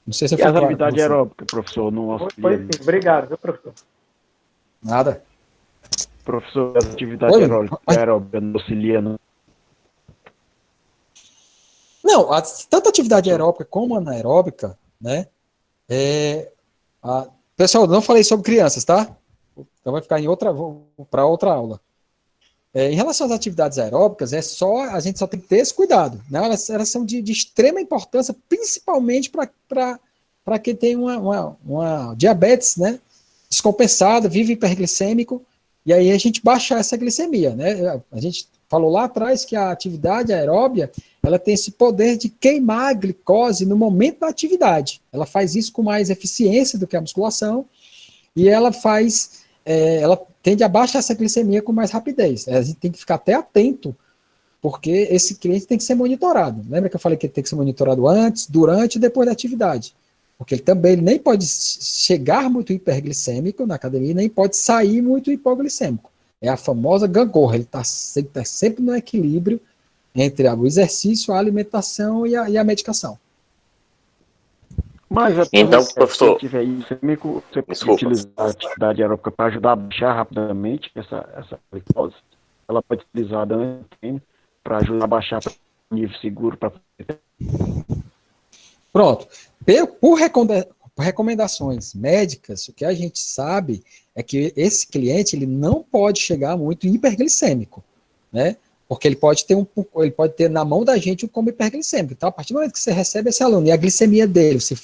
Não sei se eu E a atividade aeróbica, professor, não auxilia. Foi sim, obrigado, viu, professor? Nada. Professor, a atividade aeróbica não auxilia, não? Não, tanto a atividade aeróbica como anaeróbica, né, pessoal, não falei sobre crianças, tá? Então vai ficar para outra aula. Em relação às atividades aeróbicas, a gente só tem que ter esse cuidado, né? Elas são de extrema importância, principalmente para quem tem uma diabetes, né, descompensada, vive hiperglicêmico, e aí a gente baixar essa glicemia, né? A gente falou lá atrás que a atividade aeróbia, ela tem esse poder de queimar a glicose no momento da atividade. Ela faz isso com mais eficiência do que a musculação, e ela tende a baixar essa glicemia com mais rapidez. A gente tem que ficar até atento, porque esse cliente tem que ser monitorado. Lembra que eu falei que ele tem que ser monitorado antes, durante e depois da atividade? Porque ele nem pode chegar muito hiperglicêmico na academia, nem pode sair muito hipoglicêmico. É a famosa gangorra, ele está sempre no equilíbrio entre o exercício, a alimentação e a medicação. Mas então, professor, se tiver glicêmico, você pode utilizar a atividade aeróbica para ajudar a baixar rapidamente essa glicose. Ela pode ser utilizada antes para ajudar a baixar para nível seguro. Pronto. Por recomendações médicas, o que a gente sabe é que esse cliente ele não pode chegar muito hiperglicêmico, né? Porque ele pode ter na mão da gente um coma hiperglicêmico. Então, a partir do momento que você recebe esse aluno e a glicemia dele, você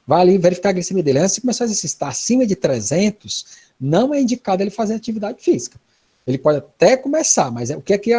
vai ali verificar a glicemia dele, antes de começar a exercício, está acima de 300, não é indicado ele fazer atividade física. Ele pode até começar, mas o que é que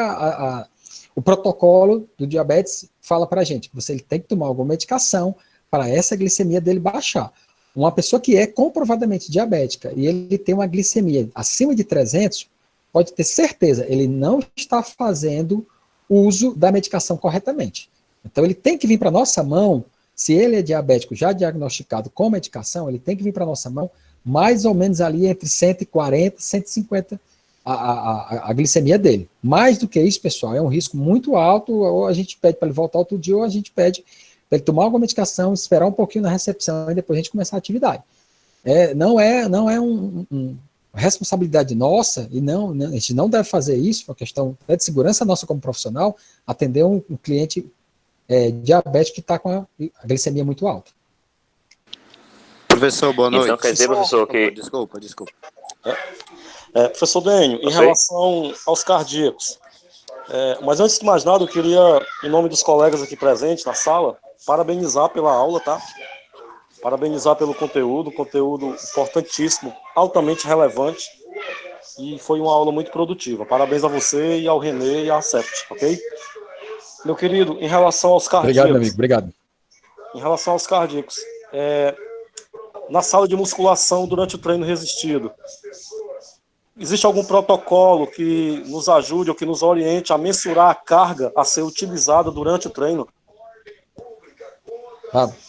o protocolo do diabetes fala para a gente? Ele tem que tomar alguma medicação para essa glicemia dele baixar. Uma pessoa que é comprovadamente diabética e ele tem uma glicemia acima de 300, pode ter certeza, ele não está fazendo uso da medicação corretamente. Então, ele tem que vir para a nossa mão, se ele é diabético já diagnosticado com medicação, ele tem que vir para a nossa mão mais ou menos ali entre 140 e 150 a glicemia dele. Mais do que isso, pessoal, é um risco muito alto, ou a gente pede para ele voltar outro dia, ou a gente pede para ele tomar alguma medicação, esperar um pouquinho na recepção e depois a gente começar a atividade. Não é uma responsabilidade nossa, e a gente não deve fazer isso, por questão de segurança nossa como profissional, atender um cliente diabético que está com a glicemia muito alta. Professor, boa noite. Então quer dizer, professor, que... Desculpa. Professor Dênio, em relação aos cardíacos, mas antes de mais nada, eu queria, em nome dos colegas aqui presentes na sala, parabenizar pela aula, tá? Parabenizar pelo conteúdo importantíssimo, altamente relevante, e foi uma aula muito produtiva. Parabéns a você e ao Renê e à Sept, ok? Meu querido, em relação aos cardíacos... Obrigado, meu amigo, obrigado. Em relação aos cardíacos, na sala de musculação durante o treino resistido, existe algum protocolo que nos ajude ou que nos oriente a mensurar a carga a ser utilizada durante o treino?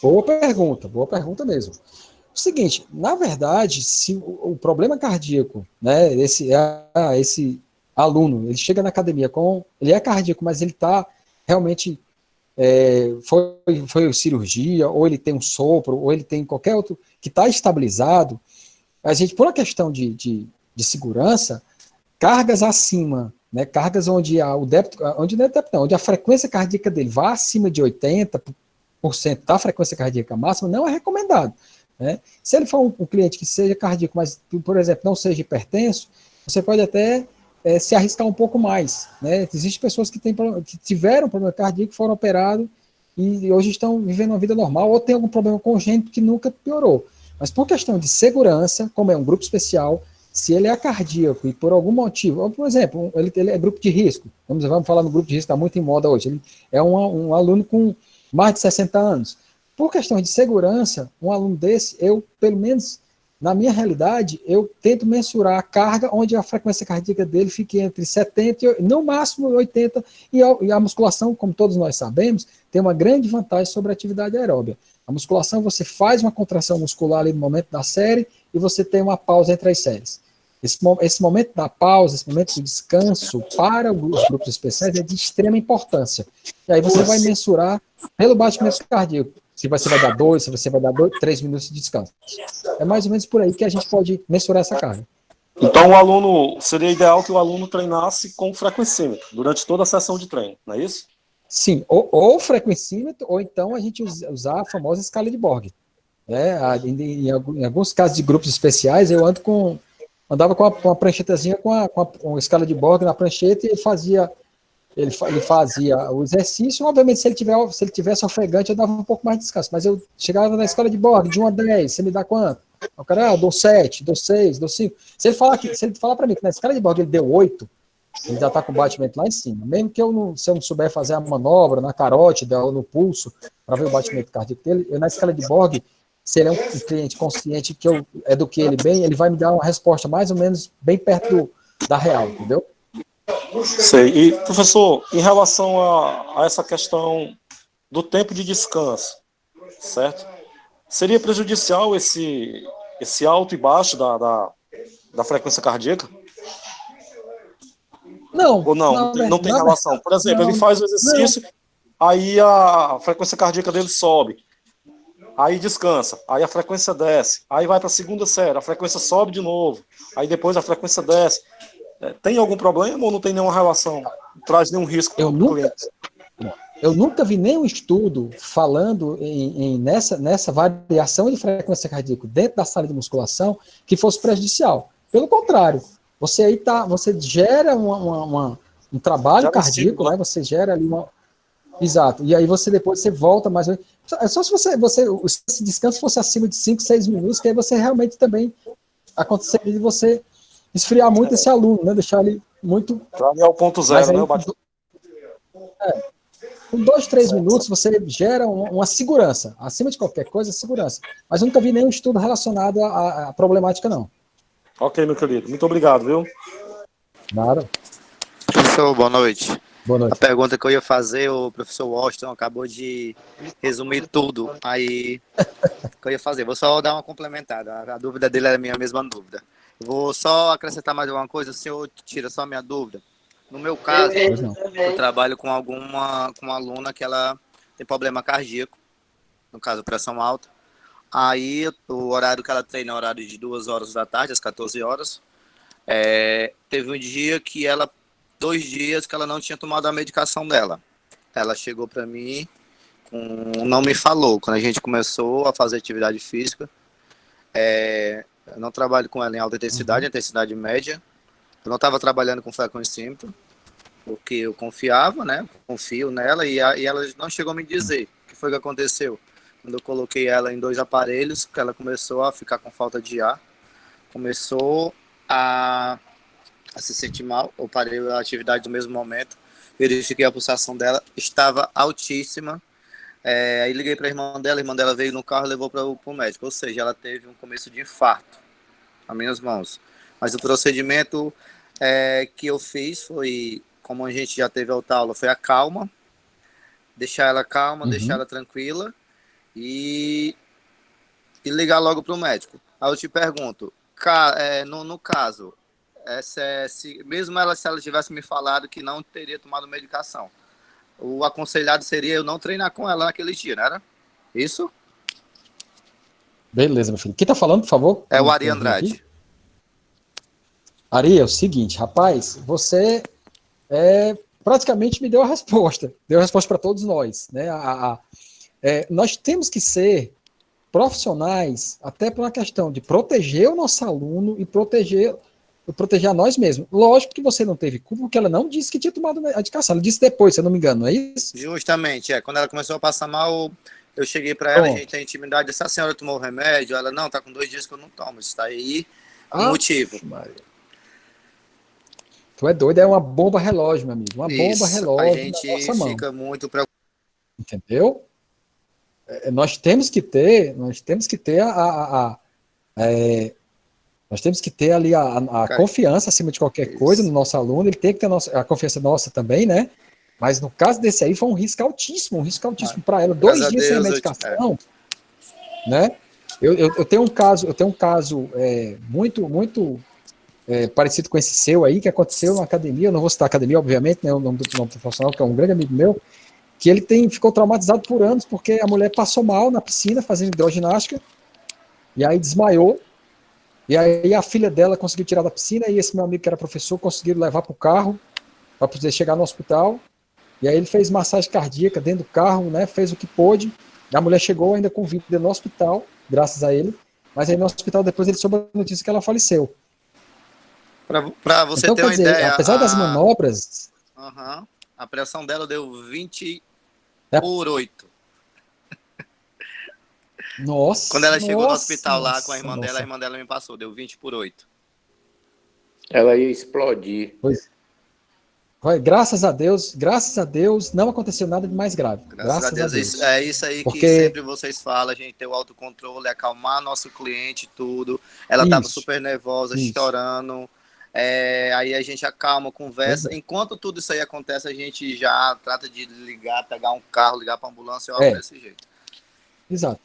Boa pergunta mesmo. O seguinte, na verdade, se o problema cardíaco, né, esse aluno, ele chega na academia ele é cardíaco, mas ele está realmente foi cirurgia, ou ele tem um sopro, ou ele tem qualquer outro que está estabilizado, a gente, por uma questão de segurança, cargas acima, né, cargas onde o débito, onde não é débito, não, onde a frequência cardíaca dele vai acima de 80% da frequência cardíaca máxima, não é recomendado. Né? Se ele for um cliente que seja cardíaco, mas, por exemplo, não seja hipertenso, você pode até se arriscar um pouco mais. Né? Existem pessoas que tiveram problema cardíaco, foram operados e hoje estão vivendo uma vida normal, ou tem algum problema congênito que nunca piorou. Mas por questão de segurança, como é um grupo especial, se ele é cardíaco e por algum motivo, ou, por exemplo, ele é grupo de risco, vamos falar no grupo de risco, está muito em moda hoje, ele é um aluno com mais de 60 anos. Por questão de segurança, um aluno desse, pelo menos, na minha realidade, eu tento mensurar a carga onde a frequência cardíaca dele fique entre 70 e, no máximo, 80, e a musculação, como todos nós sabemos, tem uma grande vantagem sobre a atividade aeróbia. A musculação, você faz uma contração muscular ali no momento da série e você tem uma pausa entre as séries. Esse momento da pausa, esse momento de descanso para os grupos especiais é de extrema importância. E aí você vai mensurar pelo batimento cardíaco, se você vai dar 2, se você vai dar 3 minutos de descanso. É mais ou menos por aí que a gente pode mensurar essa carga. Então, seria ideal que o aluno treinasse com frequencímetro durante toda a sessão de treino, não é isso? Sim, ou frequencímetro, ou então a gente usar a famosa escala de Borg. Né? Em alguns casos de grupos especiais, eu andava com uma pranchetazinha com uma escala de Borg na prancheta e ele fazia o exercício. Obviamente, se ele tivesse ofegante, eu dava um pouco mais de descanso, mas eu chegava na escala de Borg, de 1 a 10, você me dá quanto? O cara, eu dou 7, dou 6, dou 5. Se ele falar para mim que na escala de Borg ele deu 8, ele já está com o batimento lá em cima. Mesmo que se eu não souber fazer a manobra na carótida ou no pulso, para ver o batimento cardíaco dele, na escala de Borg, se ele é um cliente consciente que eu eduquei ele bem, ele vai me dar uma resposta mais ou menos bem perto da real, entendeu? Sei. E, professor, em relação a essa questão do tempo de descanso, certo? Seria prejudicial esse alto e baixo da frequência cardíaca? Não. Ou não tem relação? Por exemplo, ele faz o exercício, aí a frequência cardíaca dele sobe. Aí descansa, aí a frequência desce, aí vai para a segunda série, a frequência sobe de novo, aí depois a frequência desce. Tem algum problema ou não tem nenhuma relação? Não traz nenhum risco para o cliente? Eu nunca vi nenhum estudo falando nessa variação de frequência cardíaca dentro da sala de musculação que fosse prejudicial. Pelo contrário, você gera um trabalho cardíaco, né? Você gera ali Exato. E aí depois você volta mais. É só se esse descanso fosse acima de 5, 6 minutos, que aí você realmente também aconteceria de você esfriar muito esse aluno, né? Deixar ele muito. Para mim é o ponto zero, né? Com 2, 3 minutos você gera uma segurança. Acima de qualquer coisa, segurança. Mas eu nunca vi nenhum estudo relacionado à problemática, não. Ok, meu querido. Muito obrigado, viu? Nada. Professor, boa noite. Boa noite. A pergunta que eu ia fazer, o professor Washington acabou de resumir tudo. Aí, que eu ia fazer, vou só dar uma complementada. A dúvida dele era a minha mesma dúvida. Eu vou só acrescentar mais uma coisa, o senhor tira só a minha dúvida. No meu caso, eu trabalho com uma aluna que ela tem problema cardíaco, no caso, pressão alta. Aí, o horário que ela treina é o horário de 2 horas da tarde, às 14 horas. Teve um dia que 2 dias que ela não tinha tomado a medicação dela. Ela chegou para mim, não me falou. Quando a gente começou a fazer atividade física, eu não trabalho com ela em alta intensidade, intensidade média. Eu não estava trabalhando com frequencímetro, porque eu confiava, né? Confio nela, e ela não chegou a me dizer o que foi que aconteceu. Quando eu coloquei ela em 2 aparelhos, que ela começou a ficar com falta de ar, começou a se sentir mal, eu parei a atividade no mesmo momento, verifiquei a pulsação dela, estava altíssima, aí liguei para a irmã dela veio no carro e levou para o médico, ou seja, ela teve um começo de infarto, nas minhas mãos. Mas o procedimento que eu fiz foi, como a gente já teve outra aula, foi a calma, deixar ela calma, deixar ela tranquila e ligar logo para o médico. Aí eu te pergunto, no caso, mesmo se ela tivesse me falado que não teria tomado medicação, o aconselhado seria eu não treinar com ela naquele dia, não era? Isso? Beleza, meu filho. Quem tá falando, por favor? É o Ari Andrade. Ari, é o seguinte, rapaz, você praticamente me deu a resposta. Deu a resposta para todos nós, né? Nós temos que ser profissionais até por uma questão de proteger o nosso aluno e proteger a nós mesmos. Lógico que você não teve culpa, porque ela não disse que tinha tomado a medicação. Ela disse depois, se eu não me engano, não é isso? Justamente, quando ela começou a passar mal, eu cheguei para ela, a gente tem intimidade, disse, a senhora tomou o remédio? Ela, não, tá com 2 dias que eu não tomo, isso tá aí o motivo. Maria. Tu é doido, é uma bomba relógio, meu amigo, uma bomba relógio a gente na nossa mão. Fica muito preocupado. Entendeu? Nós temos que ter ali a confiança acima de qualquer coisa no nosso aluno, ele tem que ter a confiança nossa também, né? Mas no caso desse aí foi um risco altíssimo para ela, 2 dias sem medicação, né? Eu tenho um caso muito parecido com esse seu aí, que aconteceu na academia, eu não vou citar a academia, obviamente, né, o nome do profissional, que é um grande amigo meu, que ele ficou traumatizado por anos, porque a mulher passou mal na piscina, fazendo hidroginástica, e aí desmaiou, e aí a filha dela conseguiu tirar da piscina, e esse meu amigo que era professor conseguiu levar para o carro, para poder chegar no hospital, e aí ele fez massagem cardíaca dentro do carro, né, fez o que pôde, a mulher chegou ainda com vida no hospital, graças a ele, mas aí no hospital depois ele soube a notícia que ela faleceu. Para você então, ter uma dizer, ideia... apesar das manobras... A pressão dela deu 20 É. por 8. Nossa. Quando ela chegou no hospital lá com a irmã dela me passou, deu 20 por 8. Ela ia explodir. Pois. Graças a Deus, não aconteceu nada de mais grave. Graças a Deus. É isso aí que sempre vocês falam, a gente ter o autocontrole, acalmar nosso cliente, tudo. Ela estava super nervosa, chorando. Aí a gente acalma, conversa. Enquanto tudo isso aí acontece, a gente já trata de ligar, pegar um carro, ligar para a ambulância ou algo desse jeito. Exato.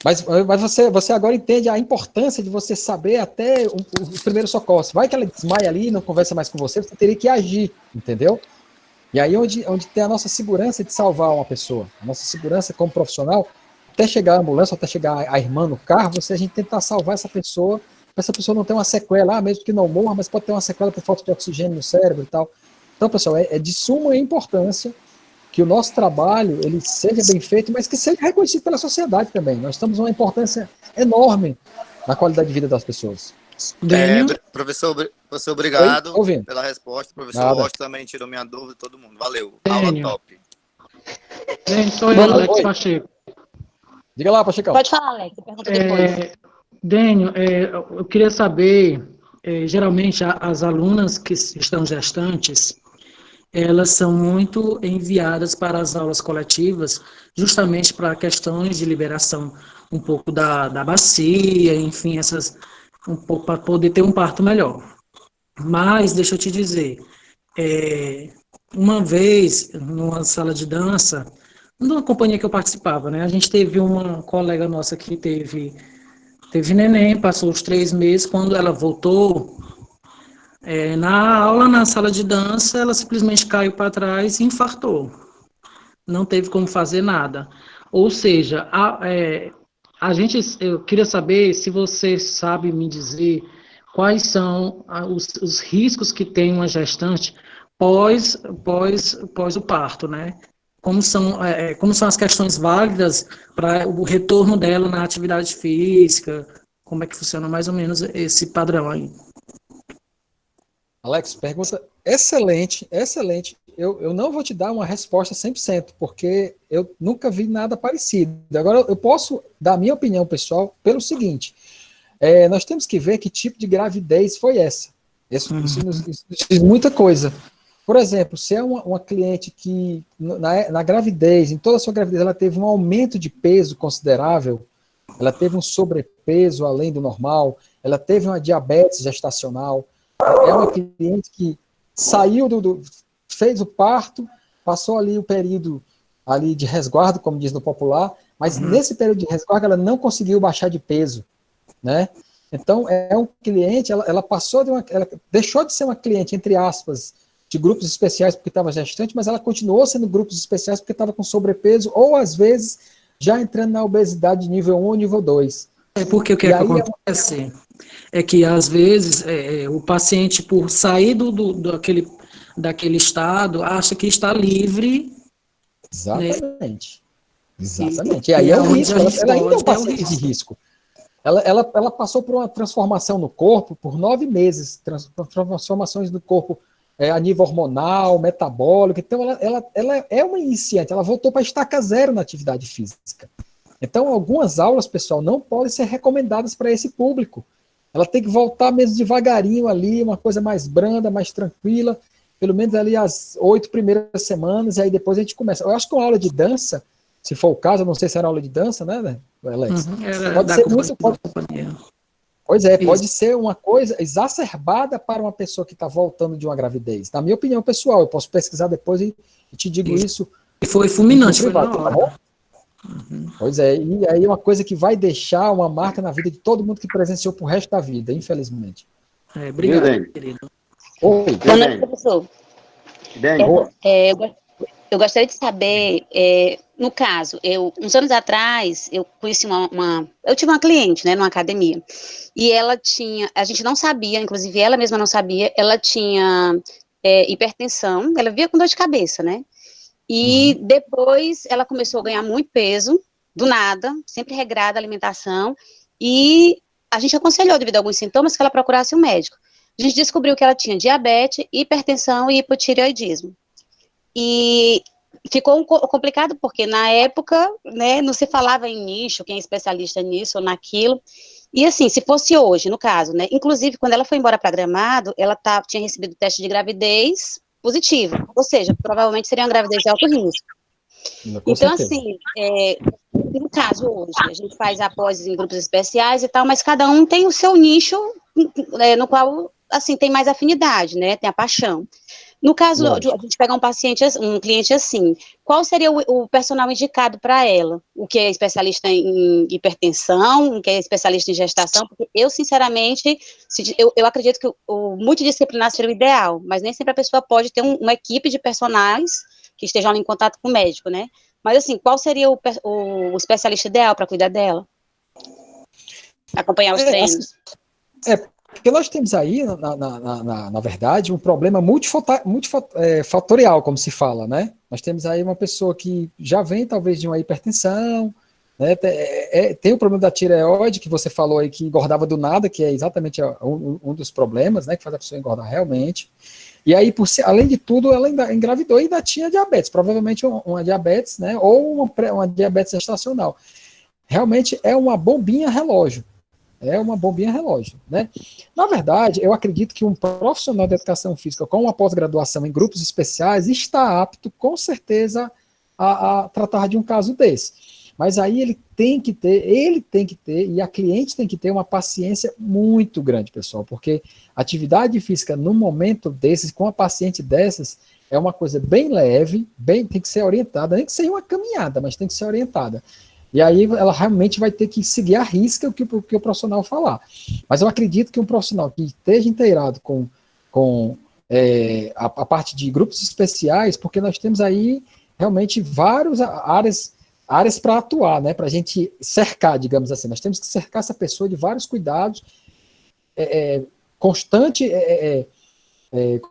Mas você agora entende a importância de você saber até os primeiros socorros. Vai que ela desmaia ali e não conversa mais com você, você teria que agir, entendeu? E aí onde tem a nossa segurança de salvar uma pessoa, a nossa segurança como profissional, até chegar a ambulância, até chegar a irmã no carro, a gente tentar salvar essa pessoa, para essa pessoa não ter uma sequela, mesmo que não morra, mas pode ter uma sequela por falta de oxigênio no cérebro e tal. Então, pessoal, é de suma importância que o nosso trabalho ele seja bem feito, mas que seja reconhecido pela sociedade também. Nós temos uma importância enorme na qualidade de vida das pessoas. Professor, obrigado pela resposta. O professor Washington também tirou minha dúvida, todo mundo. Valeu. Aula top. Sou eu, Alex Pacheco. Diga lá, Pacheco. Pode falar, Alex. Pergunta depois. Dênio, eu queria saber, geralmente as alunas que estão gestantes, elas são muito enviadas para as aulas coletivas, justamente para questões de liberação um pouco da bacia, enfim, um pouco para poder ter um parto melhor. Mas, deixa eu te dizer, uma vez, numa sala de dança, numa companhia que eu participava, né, a gente teve uma colega nossa que teve neném, passou os 3 meses, quando ela voltou... na aula, na sala de dança, ela simplesmente caiu para trás e infartou. Não teve como fazer nada. Ou seja, eu queria saber se você sabe me dizer quais são os riscos que tem uma gestante pós o parto, né? Como são as questões válidas para o retorno dela na atividade física? Como é que funciona mais ou menos esse padrão aí? Alex, pergunta excelente. Eu não vou te dar uma resposta 100%, porque eu nunca vi nada parecido. Agora, eu posso dar a minha opinião pessoal pelo seguinte. Nós temos que ver que tipo de gravidez foi essa. Isso nos diz muita coisa. Por exemplo, se é uma cliente que, na gravidez, em toda a sua gravidez, ela teve um aumento de peso considerável, ela teve um sobrepeso além do normal, ela teve uma diabetes gestacional, é uma cliente que saiu fez o parto, passou ali o período ali de resguardo, como diz no popular, mas nesse período de resguardo ela não conseguiu baixar de peso, né? Então, é um cliente, ela passou ela deixou de ser uma cliente, entre aspas, de grupos especiais porque estava gestante, mas ela continuou sendo grupos especiais porque estava com sobrepeso, ou às vezes já entrando na obesidade de nível 1 ou nível 2. É porque o que acontece é que, às vezes, o paciente, por sair daquele estado, acha que está livre. Exatamente. Né? Exatamente. E aí é um risco, ela ainda é um paciente de risco. Ela passou por uma transformação no corpo por 9 meses, transformações no corpo a nível hormonal, metabólico. Então, ela é uma iniciante, ela voltou para a estaca zero na atividade física. Então, algumas aulas, pessoal, não podem ser recomendadas para esse público. Ela tem que voltar mesmo devagarinho ali, uma coisa mais branda, mais tranquila, pelo menos ali as 8 primeiras semanas, e aí depois a gente começa. Eu acho que uma aula de dança, se for o caso, eu não sei se era aula de dança, né, Alex? Pode ser muito... Pois é, pode ser uma coisa exacerbada para uma pessoa que está voltando de uma gravidez. Na minha opinião pessoal, eu posso pesquisar depois e te digo isso. E foi fulminante, foi na hora. Pois é, e aí uma coisa que vai deixar uma marca na vida de todo mundo que presenciou pro resto da vida, infelizmente. Obrigado, querido. Oi, boa noite, professor. Eu gostaria de saber, no caso, uns anos atrás, eu conheci eu tive uma cliente, né, numa academia, e ela tinha, a gente não sabia, inclusive ela mesma não sabia, ela tinha hipertensão, ela via com dor de cabeça, né, e depois ela começou a ganhar muito peso, do nada, sempre regrada a alimentação, e a gente aconselhou, devido a alguns sintomas, que ela procurasse um médico. A gente descobriu que ela tinha diabetes, hipertensão e hipotireoidismo. E ficou complicado porque na época, né, não se falava em nicho, quem é especialista nisso ou naquilo. E assim, se fosse hoje, no caso, né, inclusive quando ela foi embora para Gramado, ela tinha recebido teste de gravidez positivo, ou seja, provavelmente seria uma gravidez de alto risco. Então, assim, no caso hoje, a gente faz após em grupos especiais e tal, mas cada um tem o seu nicho, no qual, assim, tem mais afinidade, né, tem a paixão. No caso de a gente pegar um cliente assim, qual seria o personal indicado para ela? O que é especialista em hipertensão, o que é especialista em gestação? Porque eu, sinceramente, eu acredito que o multidisciplinar seria o ideal, mas nem sempre a pessoa pode ter uma equipe de personagens que estejam em contato com o médico, né? Mas assim, qual seria o especialista ideal para cuidar dela? Acompanhar os treinos. Porque nós temos aí, na verdade, um problema multifatorial, como se fala, né? Nós temos aí uma pessoa que já vem, talvez, de uma hipertensão, né? Tem o problema da tireoide, que você falou aí, que engordava do nada, que é exatamente um dos problemas, né? Que faz a pessoa engordar realmente. E aí, além de tudo, ela ainda engravidou e ainda tinha diabetes, provavelmente uma diabetes, né? Ou uma diabetes gestacional. Realmente é uma bombinha relógio. Né? Na verdade, eu acredito que um profissional de educação física com uma pós-graduação em grupos especiais está apto, com certeza, a tratar de um caso desse. Mas aí ele tem que ter, e a cliente tem que ter uma paciência muito grande, pessoal, porque atividade física num momento desses, com uma paciente dessas, é uma coisa bem leve, tem que ser orientada, nem que seja uma caminhada, mas tem que ser orientada. E aí ela realmente vai ter que seguir à risca o que o profissional falar. Mas eu acredito que um profissional que esteja inteirado com a parte de grupos especiais, porque nós temos aí realmente várias áreas para atuar, né? Para a gente cercar, digamos assim. Nós temos que cercar essa pessoa de vários cuidados,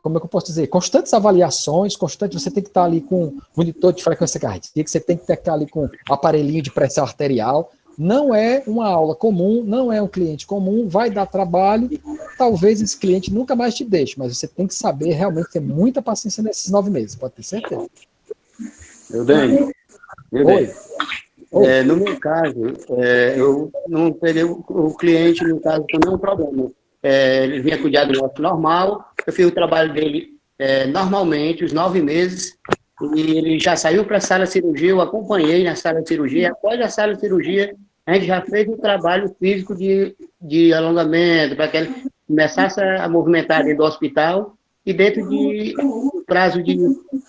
como é que eu posso dizer? Constantes avaliações, você tem que estar ali com monitor de frequência cardíaca, você tem que estar ali com aparelhinho de pressão arterial. Não é uma aula comum, não é um cliente comum, vai dar trabalho, talvez esse cliente nunca mais te deixe, mas você tem que saber realmente ter muita paciência nesses 9 meses, pode ter certeza. No meu caso, eu não peguei o cliente, no caso, com nenhum problema. Ele vinha cuidar do nosso normal, eu fiz o trabalho dele normalmente, os 9 meses, e ele já saiu para a sala de cirurgia, eu acompanhei na sala de cirurgia, após a sala de cirurgia, a gente já fez um trabalho físico de alongamento, para que ele começasse a movimentar dentro do hospital, e dentro de prazo de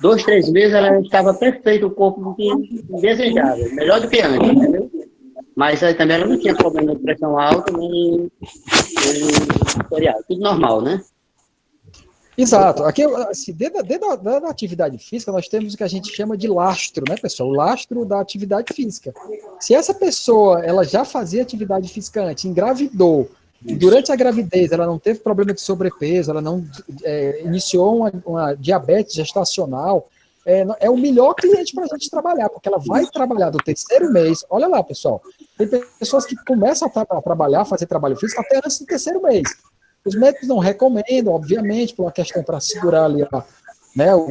2, 3 meses, ela estava perfeito, o corpo que desejava, melhor do que antes, entendeu? Mas aí também ela não tinha problema de pressão alta, nem tudo normal, né? Exato. Aqui, assim, dentro da atividade física, nós temos o que a gente chama de lastro, né, pessoal? O lastro da atividade física. Se essa pessoa, ela já fazia atividade física antes, engravidou, e durante a gravidez ela não teve problema de sobrepeso, ela não iniciou uma diabetes gestacional, é o melhor cliente para a gente trabalhar, porque ela vai trabalhar do terceiro mês. Olha lá, pessoal, tem pessoas que começam a trabalhar, fazer trabalho físico até antes do terceiro mês. Os médicos não recomendam, obviamente, por uma questão para segurar ali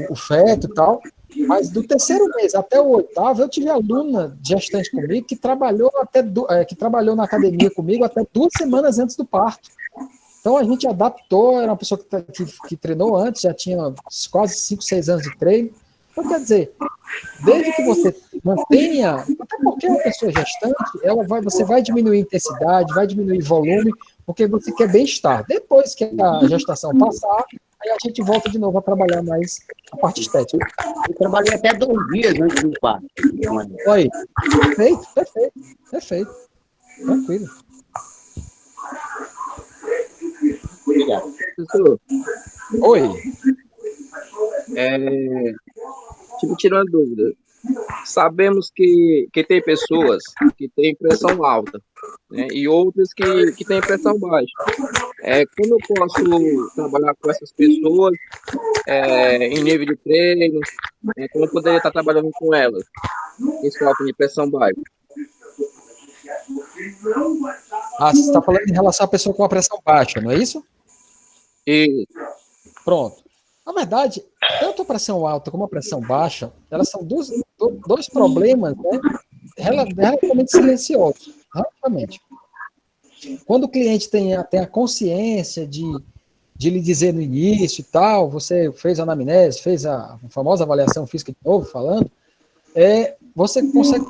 o feto e tal, mas do terceiro mês até o oitavo, eu tive aluna gestante comigo que trabalhou na academia comigo até 2 semanas antes do parto. Então a gente adaptou, era uma pessoa que treinou antes, já tinha quase 5, 6 anos de treino. Então, quer dizer, desde que você mantenha, até porque uma pessoa gestante, você vai diminuir a intensidade, vai diminuir o volume, porque você quer bem-estar. Depois que a gestação passar, aí a gente volta de novo a trabalhar mais a parte estética. Eu trabalhei até 2 dias antes do parto. Oi. Perfeito. Tranquilo. Obrigado. Professor, oi. Me tirou uma dúvida. Sabemos que tem pessoas que têm pressão alta, né, e outras que têm pressão baixa. Como eu posso trabalhar com essas pessoas em nível de treino? Como eu poderia estar trabalhando com elas em falta de pressão baixa? Você está falando em relação à pessoa com a pressão baixa, não é isso? Isso. Pronto. Na verdade, tanto a pressão alta como a pressão baixa, elas são dois problemas, né, relativamente silenciosos, rapidamente. Quando o cliente tem a consciência de lhe dizer no início e tal, você fez a anamnese, fez a famosa avaliação física de novo, falando, você consegue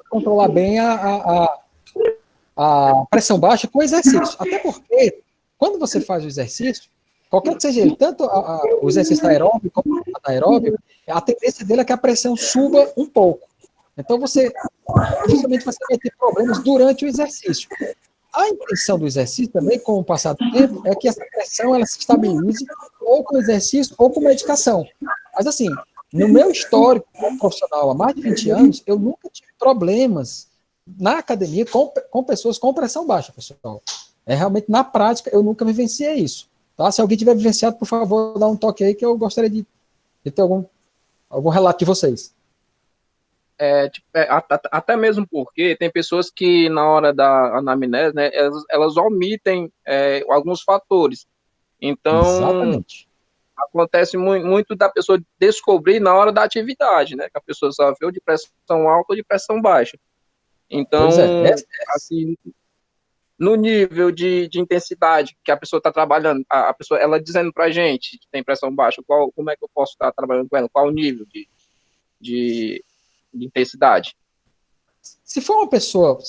controlar bem a pressão baixa com exercício. Até porque, quando você faz o exercício, qualquer que seja ele, tanto o exercício aeróbico como o anaeróbico, a tendência dele é que a pressão suba um pouco. Então, dificilmente você vai ter problemas durante o exercício. A intenção do exercício também, com o passar do tempo, é que essa pressão ela se estabilize ou com exercício ou com medicação. Mas, assim, no meu histórico como profissional há mais de 20 anos, eu nunca tive problemas na academia com pessoas com pressão baixa, pessoal. Realmente, na prática, eu nunca vivenciei isso. Tá? Se alguém tiver vivenciado, por favor, dá um toque aí que eu gostaria de ter algum relato de vocês. Até mesmo porque tem pessoas que na hora da anamnese, né, elas omitem alguns fatores. Então, exatamente, acontece muito da pessoa descobrir na hora da atividade, né, que a pessoa sofreu de pressão alta ou de pressão baixa. Então, assim, no nível de intensidade que a pessoa está trabalhando, a pessoa, ela dizendo para a gente que tem pressão baixa, como é que eu posso estar trabalhando com ela? Qual o nível de intensidade? Se for uma pessoa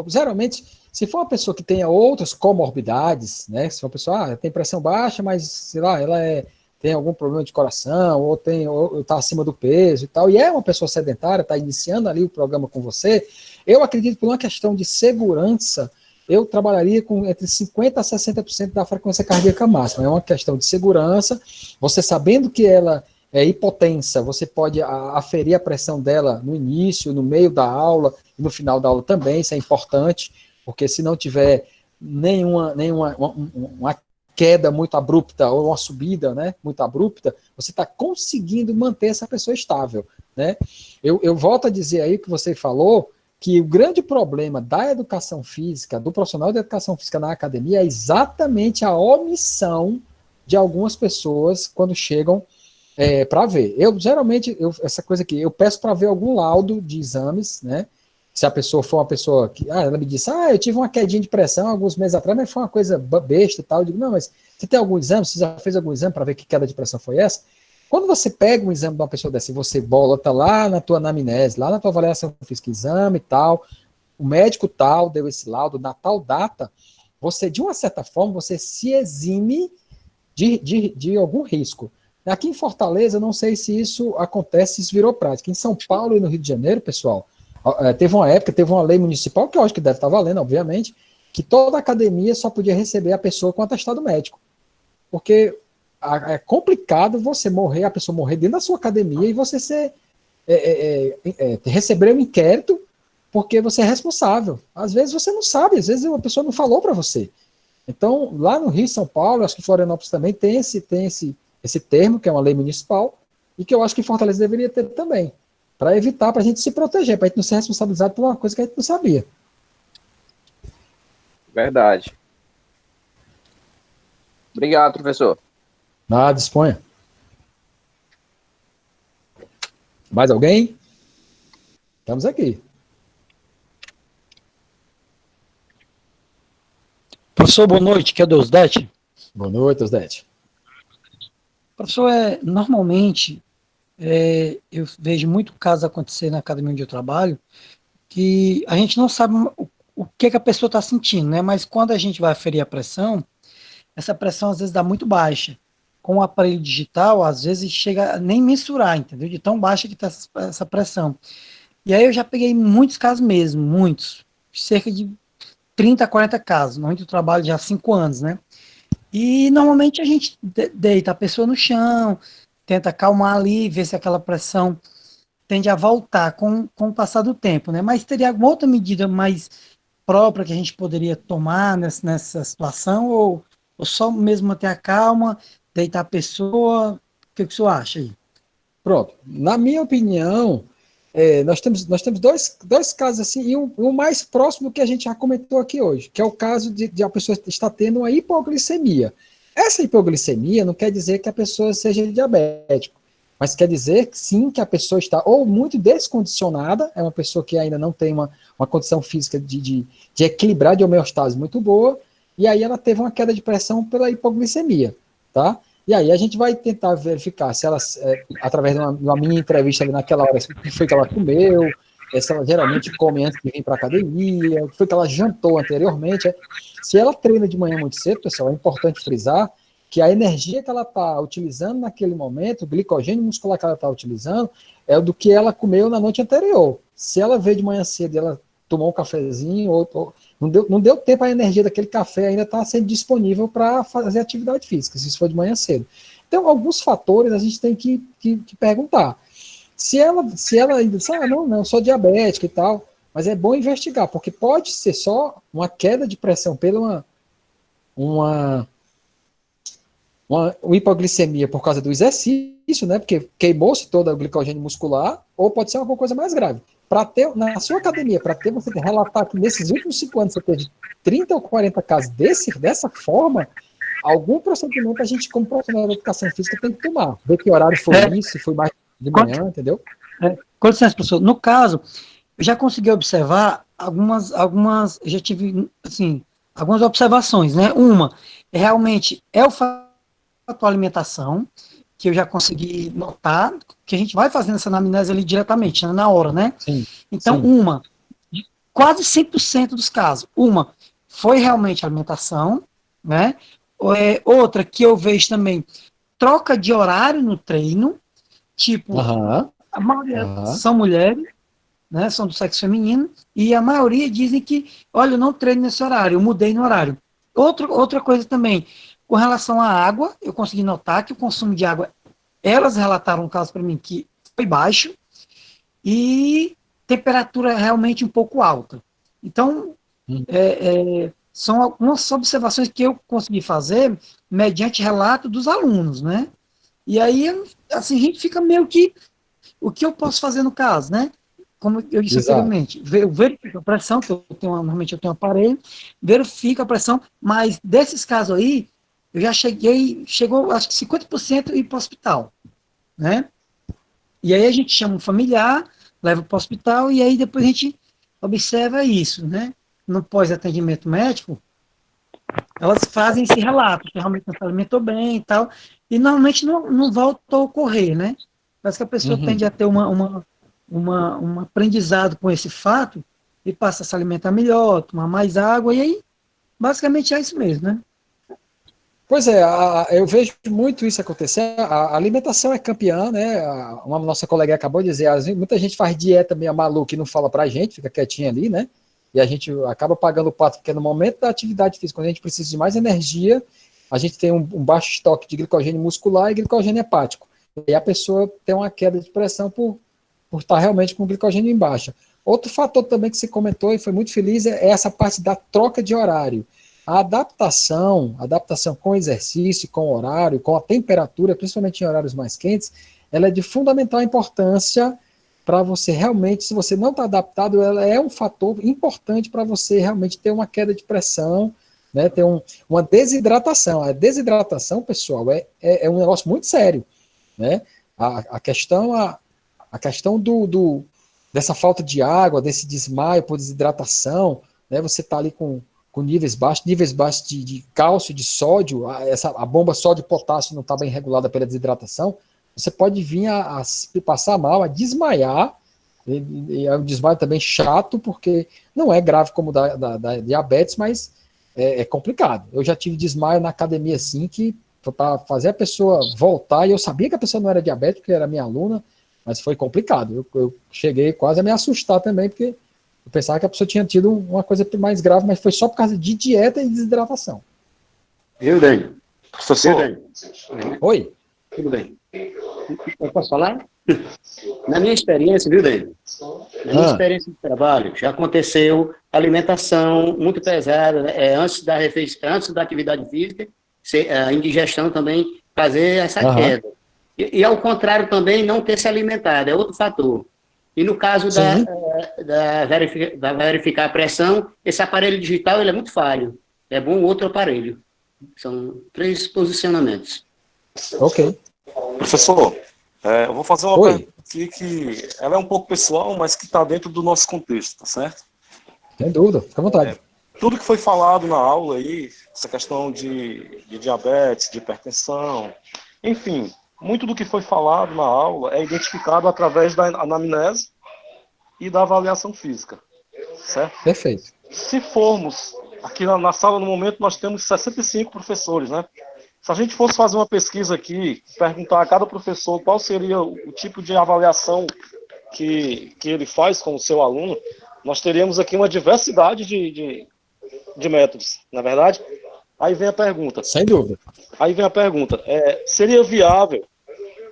geralmente, se for uma pessoa que tenha outras comorbidades, né, se for uma pessoa, tem pressão baixa, mas, sei lá, ela tem algum problema de coração, ou está acima do peso e tal, e é uma pessoa sedentária, está iniciando ali o programa com você, eu acredito que por uma questão de segurança, eu trabalharia com entre 50% a 60% da frequência cardíaca máxima. É uma questão de segurança, você sabendo que ela é hipotensa, você pode aferir a pressão dela no início, no meio da aula, e no final da aula também, isso é importante, porque se não tiver uma queda muito abrupta, ou uma subida, né, muito abrupta, você está conseguindo manter essa pessoa estável, né? Eu volto a dizer aí que você falou, que o grande problema da educação física, do profissional de educação física na academia, é exatamente a omissão de algumas pessoas quando chegam para ver. Geralmente, essa coisa aqui, eu peço para ver algum laudo de exames, né? Se a pessoa for uma pessoa que, ela me disse, eu tive uma quedinha de pressão alguns meses atrás, mas foi uma coisa besta e tal. Eu digo, não, mas você tem algum exame? Você já fez algum exame para ver que queda de pressão foi essa? Quando você pega um exame de uma pessoa dessa e você bota lá na tua anamnese, lá na tua avaliação física, exame e tal, o médico tal deu esse laudo na tal data, você, de uma certa forma, você se exime de algum risco. Aqui em Fortaleza, não sei se isso acontece, se isso virou prática. Em São Paulo e no Rio de Janeiro, pessoal, teve uma lei municipal, que eu acho que deve estar valendo, obviamente, que toda academia só podia receber a pessoa com atestado médico. porque é complicado você morrer, a pessoa morrer dentro da sua academia e você receber um inquérito porque você é responsável. Às vezes você não sabe, às vezes uma pessoa não falou para você. Então, lá no Rio, São Paulo, acho que Florianópolis também tem esse termo, que é uma lei municipal, e que eu acho que Fortaleza deveria ter também, para evitar, para a gente se proteger, para a gente não ser responsabilizado por uma coisa que a gente não sabia. Verdade. Obrigado, professor. Nada, disponha. Mais alguém? Estamos aqui. Professor, boa noite, que é Deus Dete. Boa noite, Deus Dete. Professor, normalmente, eu vejo muito caso acontecer na academia onde eu trabalho, que a gente não sabe o que a pessoa está sentindo, né? Mas quando a gente vai aferir a pressão, essa pressão às vezes dá muito baixa. Com o aparelho digital, às vezes chega a nem mensurar, entendeu? De tão baixa que está essa pressão. E aí eu já peguei muitos casos mesmo, muitos. Cerca de 30, 40 casos. Onde eu trabalho já há 5 anos, né? E normalmente a gente deita a pessoa no chão, tenta acalmar ali, ver se aquela pressão tende a voltar com o passar do tempo, né? Mas teria alguma outra medida mais própria que a gente poderia tomar nessa situação, ou só mesmo manter a calma, deitar a pessoa? O que o senhor acha aí? Pronto. Na minha opinião, nós temos dois casos assim, e um mais próximo que a gente já comentou aqui hoje, que é o caso de a pessoa estar tendo uma hipoglicemia. Essa hipoglicemia não quer dizer que a pessoa seja diabética, mas quer dizer, sim, que a pessoa está ou muito descondicionada, é uma pessoa que ainda não tem uma condição física de equilibrar, de homeostase muito boa, e aí ela teve uma queda de pressão pela hipoglicemia, tá? E aí a gente vai tentar verificar se ela, através de uma mini entrevista ali naquela hora, o que foi que ela comeu, se ela geralmente come antes de vir para a academia, o que foi que ela jantou anteriormente. Se ela treina de manhã muito cedo, pessoal, é importante frisar que a energia que ela está utilizando naquele momento, o glicogênio muscular que ela está utilizando, é do que ela comeu na noite anterior. Se ela veio de manhã cedo e ela tomou um cafezinho, não deu tempo, a energia daquele café ainda está sendo disponível para fazer atividade física, se isso for de manhã cedo. Então, alguns fatores a gente tem que perguntar. Se ela ainda diz, não, sou diabética e tal, mas é bom investigar, porque pode ser só uma queda de pressão pela uma hipoglicemia por causa do exercício, né, porque queimou-se todo o glicogênio muscular, ou pode ser alguma coisa mais grave. Na sua academia, para você relatar que nesses últimos 5 anos você teve 30 ou 40 casos dessa forma, algum procedimento a gente, como profissional da educação física, tem que tomar. Ver que horário foi isso, se foi mais de manhã, entendeu? Com licença, professor. No caso, eu já consegui observar eu já tive, assim, algumas observações, né? Uma, realmente, é o fator alimentação, que eu já consegui notar, que a gente vai fazendo essa anamnese ali diretamente, né, na hora, né? Sim, então, sim. Quase 100% dos casos, foi realmente alimentação, né? Outra que eu vejo também, troca de horário no treino, tipo, a maioria são mulheres, né, são do sexo feminino, e a maioria dizem que, olha, eu não treino nesse horário, eu mudei no horário. Outra coisa também, com relação à água, eu consegui notar que o consumo de água, elas relataram um caso para mim que foi baixo e temperatura realmente um pouco alta. Então, são algumas observações que eu consegui fazer mediante relato dos alunos, né? E aí, assim, a gente fica meio que, o que eu posso fazer no caso, né? Como eu disse anteriormente, eu verifico a pressão, que normalmente eu tenho um aparelho, verifico a pressão, mas desses casos aí, eu já chegou acho que 50% ir para o hospital, né? E aí a gente chama um familiar, leva para o hospital, e aí depois a gente observa isso, né? No pós-atendimento médico, elas fazem esse relato, que realmente não se alimentou bem e tal, e normalmente não volta a ocorrer, né? Parece que a pessoa tende a ter um aprendizado com esse fato, e passa a se alimentar melhor, tomar mais água, e aí, basicamente é isso mesmo, né? Pois é, eu vejo muito isso acontecer. A alimentação é campeã, né? Uma nossa colega acabou de dizer, muita gente faz dieta meio maluca e não fala pra gente, fica quietinha ali, né? E a gente acaba pagando o pato, porque no momento da atividade física, quando a gente precisa de mais energia, a gente tem um baixo estoque de glicogênio muscular e glicogênio hepático. E a pessoa tem uma queda de pressão por estar realmente com glicogênio em baixa. Outro fator também que você comentou e foi muito feliz é essa parte da troca de horário. A adaptação com o exercício, com o horário, com a temperatura, principalmente em horários mais quentes, ela é de fundamental importância para você realmente, se você não está adaptado, ela é um fator importante para você realmente ter uma queda de pressão, né, ter uma desidratação. A desidratação, pessoal, é um negócio muito sério, né? A questão dessa falta de água, desse desmaio por desidratação, né, você está ali com níveis baixos de cálcio, de sódio, a bomba sódio-potássio não está bem regulada pela desidratação, você pode vir a passar mal, a desmaiar, e é um desmaio também chato, porque não é grave como da diabetes, mas é complicado. Eu já tive desmaio na academia assim, que para fazer a pessoa voltar, e eu sabia que a pessoa não era diabética, porque era minha aluna, mas foi complicado. Eu cheguei quase a me assustar também, porque eu pensava que a pessoa tinha tido uma coisa mais grave, mas foi só por causa de dieta e desidratação. Viu, Dani? Professor. Oi. Tudo bem. Eu posso falar? Na minha experiência, viu, Dani? Na minha experiência de trabalho, já aconteceu alimentação muito pesada, né? Antes da atividade física, a indigestão também fazer essa queda. E ao contrário também, não ter se alimentado, é outro fator. E no caso da verificar a pressão, esse aparelho digital ele é muito falho. É bom outro aparelho. São 3 posicionamentos. Ok. Professor, eu vou fazer uma pergunta aqui que ela é um pouco pessoal, mas que está dentro do nosso contexto, tá certo? Sem dúvida, fica à vontade. Tudo que foi falado na aula aí, essa questão de diabetes, de hipertensão, enfim, muito do que foi falado na aula é identificado através da anamnese e da avaliação física, certo? Perfeito. Se formos, aqui na sala no momento nós temos 65 professores, né? Se a gente fosse fazer uma pesquisa aqui, perguntar a cada professor qual seria o tipo de avaliação que ele faz com o seu aluno, nós teríamos aqui uma diversidade de métodos, na verdade? Aí vem a pergunta. Sem dúvida. Aí vem a pergunta. Seria viável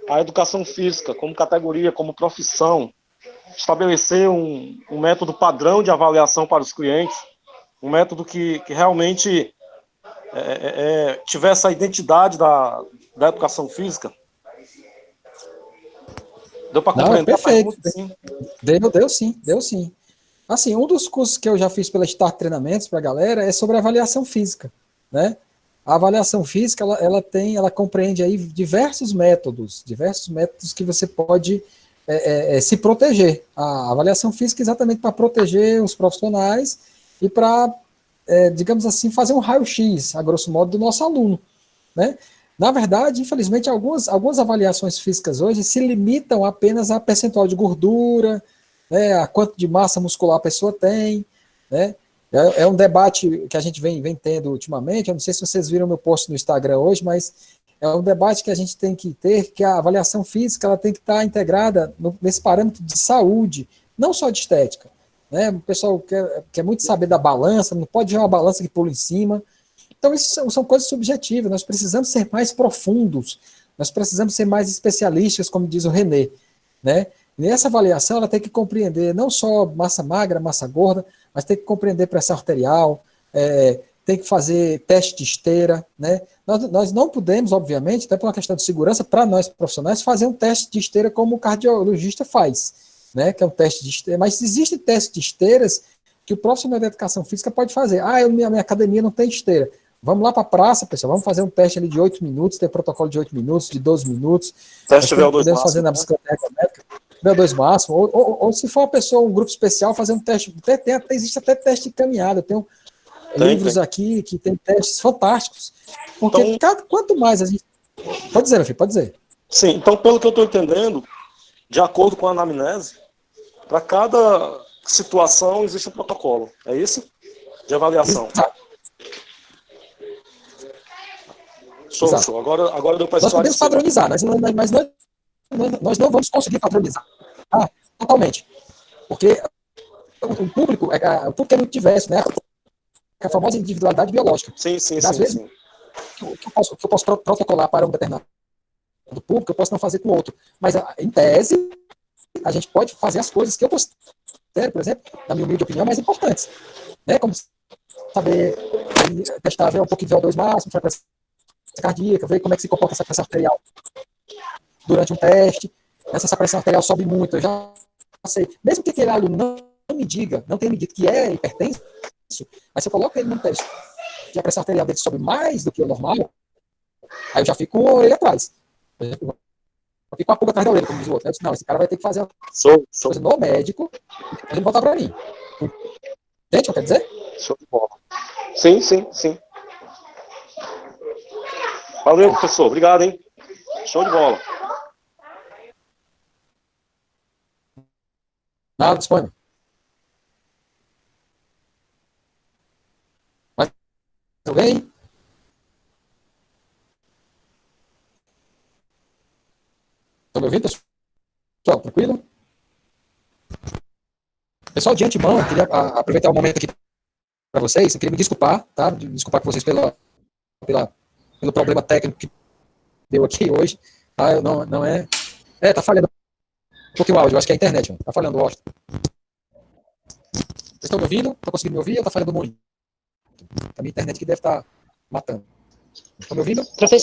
a educação física como categoria, como profissão, estabelecer um método padrão de avaliação para os clientes, um método que realmente tivesse a identidade da educação física? Deu para compreender? Perfeito. Deu sim. Assim, um dos cursos que eu já fiz pela Start Treinamentos para a galera é sobre avaliação física, né? A avaliação física, ela compreende aí diversos métodos que você pode se proteger. A avaliação física é exatamente para proteger os profissionais e para, digamos assim, fazer um raio-x, a grosso modo, do nosso aluno, né? Na verdade, infelizmente, algumas avaliações físicas hoje se limitam apenas a percentual de gordura, né, a quanto de massa muscular a pessoa tem, né? É um debate que a gente vem tendo ultimamente. Eu não sei se vocês viram meu post no Instagram hoje, mas é um debate que a gente tem que ter, que a avaliação física ela tem que estar integrada nesse parâmetro de saúde, não só de estética, né? O pessoal quer muito saber da balança, não pode ver uma balança que pula em cima. Então, isso são coisas subjetivas. Nós precisamos ser mais profundos, nós precisamos ser mais especialistas, como diz o René, né? E essa avaliação ela tem que compreender não só massa magra, massa gorda, mas tem que compreender pressão arterial, tem que fazer teste de esteira, né? Nós não podemos, obviamente, até por uma questão de segurança, para nós profissionais, fazer um teste de esteira como o cardiologista faz, né? Que é um teste de esteira. Mas existe teste de esteiras que o profissional da educação física pode fazer. Minha academia não tem esteira. Vamos lá para a praça, pessoal, vamos fazer um teste ali de 8 minutos, tem protocolo de 8 minutos, de 12 minutos. Teste VO2 podemos fazer na bicicleta ergométrica, VO2 máximo, ou se for uma pessoa, um grupo especial, fazer um teste. Existe até teste de caminhada, tem livros aqui que tem testes fantásticos. Porque então, quanto mais a gente... Pode dizer, meu filho, pode dizer. Sim, então pelo que eu estou entendendo, de acordo com a anamnese, para cada situação existe um protocolo, é isso? De avaliação. Show. Agora deu para esclarecer. Nós podemos padronizar, mas nós não vamos conseguir padronizar totalmente. Porque o público é muito diverso, né? A famosa individualidade biológica. Sim. que eu posso protocolar para um determinado público, eu posso não fazer com o outro. Mas, em tese, a gente pode fazer as coisas que eu considero, por exemplo, na minha humilde opinião, mais importantes. Né? Como saber testar, ver um pouquinho de VO2 máximo, frequência cardíaca, ver como é que se comporta essa pressão arterial durante um teste. Se essa pressão arterial sobe muito, eu já sei. Mesmo que aquele aluno não me diga, não tenha me dito que é hipertenso, mas se eu coloco ele num teste que a pressão arterial dele sobe mais do que o normal, aí eu já fico com a orelha atrás. Eu fico com a pulga atrás da orelha, como diz o outro. Eu disse, não, esse cara vai ter que fazer uma coisa no médico e ele voltar para mim. Entende o que eu quero dizer? Show de bola. Sim. Valeu, professor. Obrigado, hein? Show de bola. Nada, disponha. Mais alguém? Estão me ouvindo, pessoal? Tranquilo? Pessoal, de antemão, eu queria aproveitar o momento aqui para vocês. Eu queria me desculpar, tá? Desculpar com vocês pelo problema técnico que deu aqui hoje. Tá? Não é... tá falhando um pouquinho o áudio. Eu acho que é a internet, mano. Tá falhando o áudio. Vocês estão me ouvindo? Estão conseguindo me ouvir ou tá falhando muito? A minha internet que deve estar matando. Estão me ouvindo? Professor,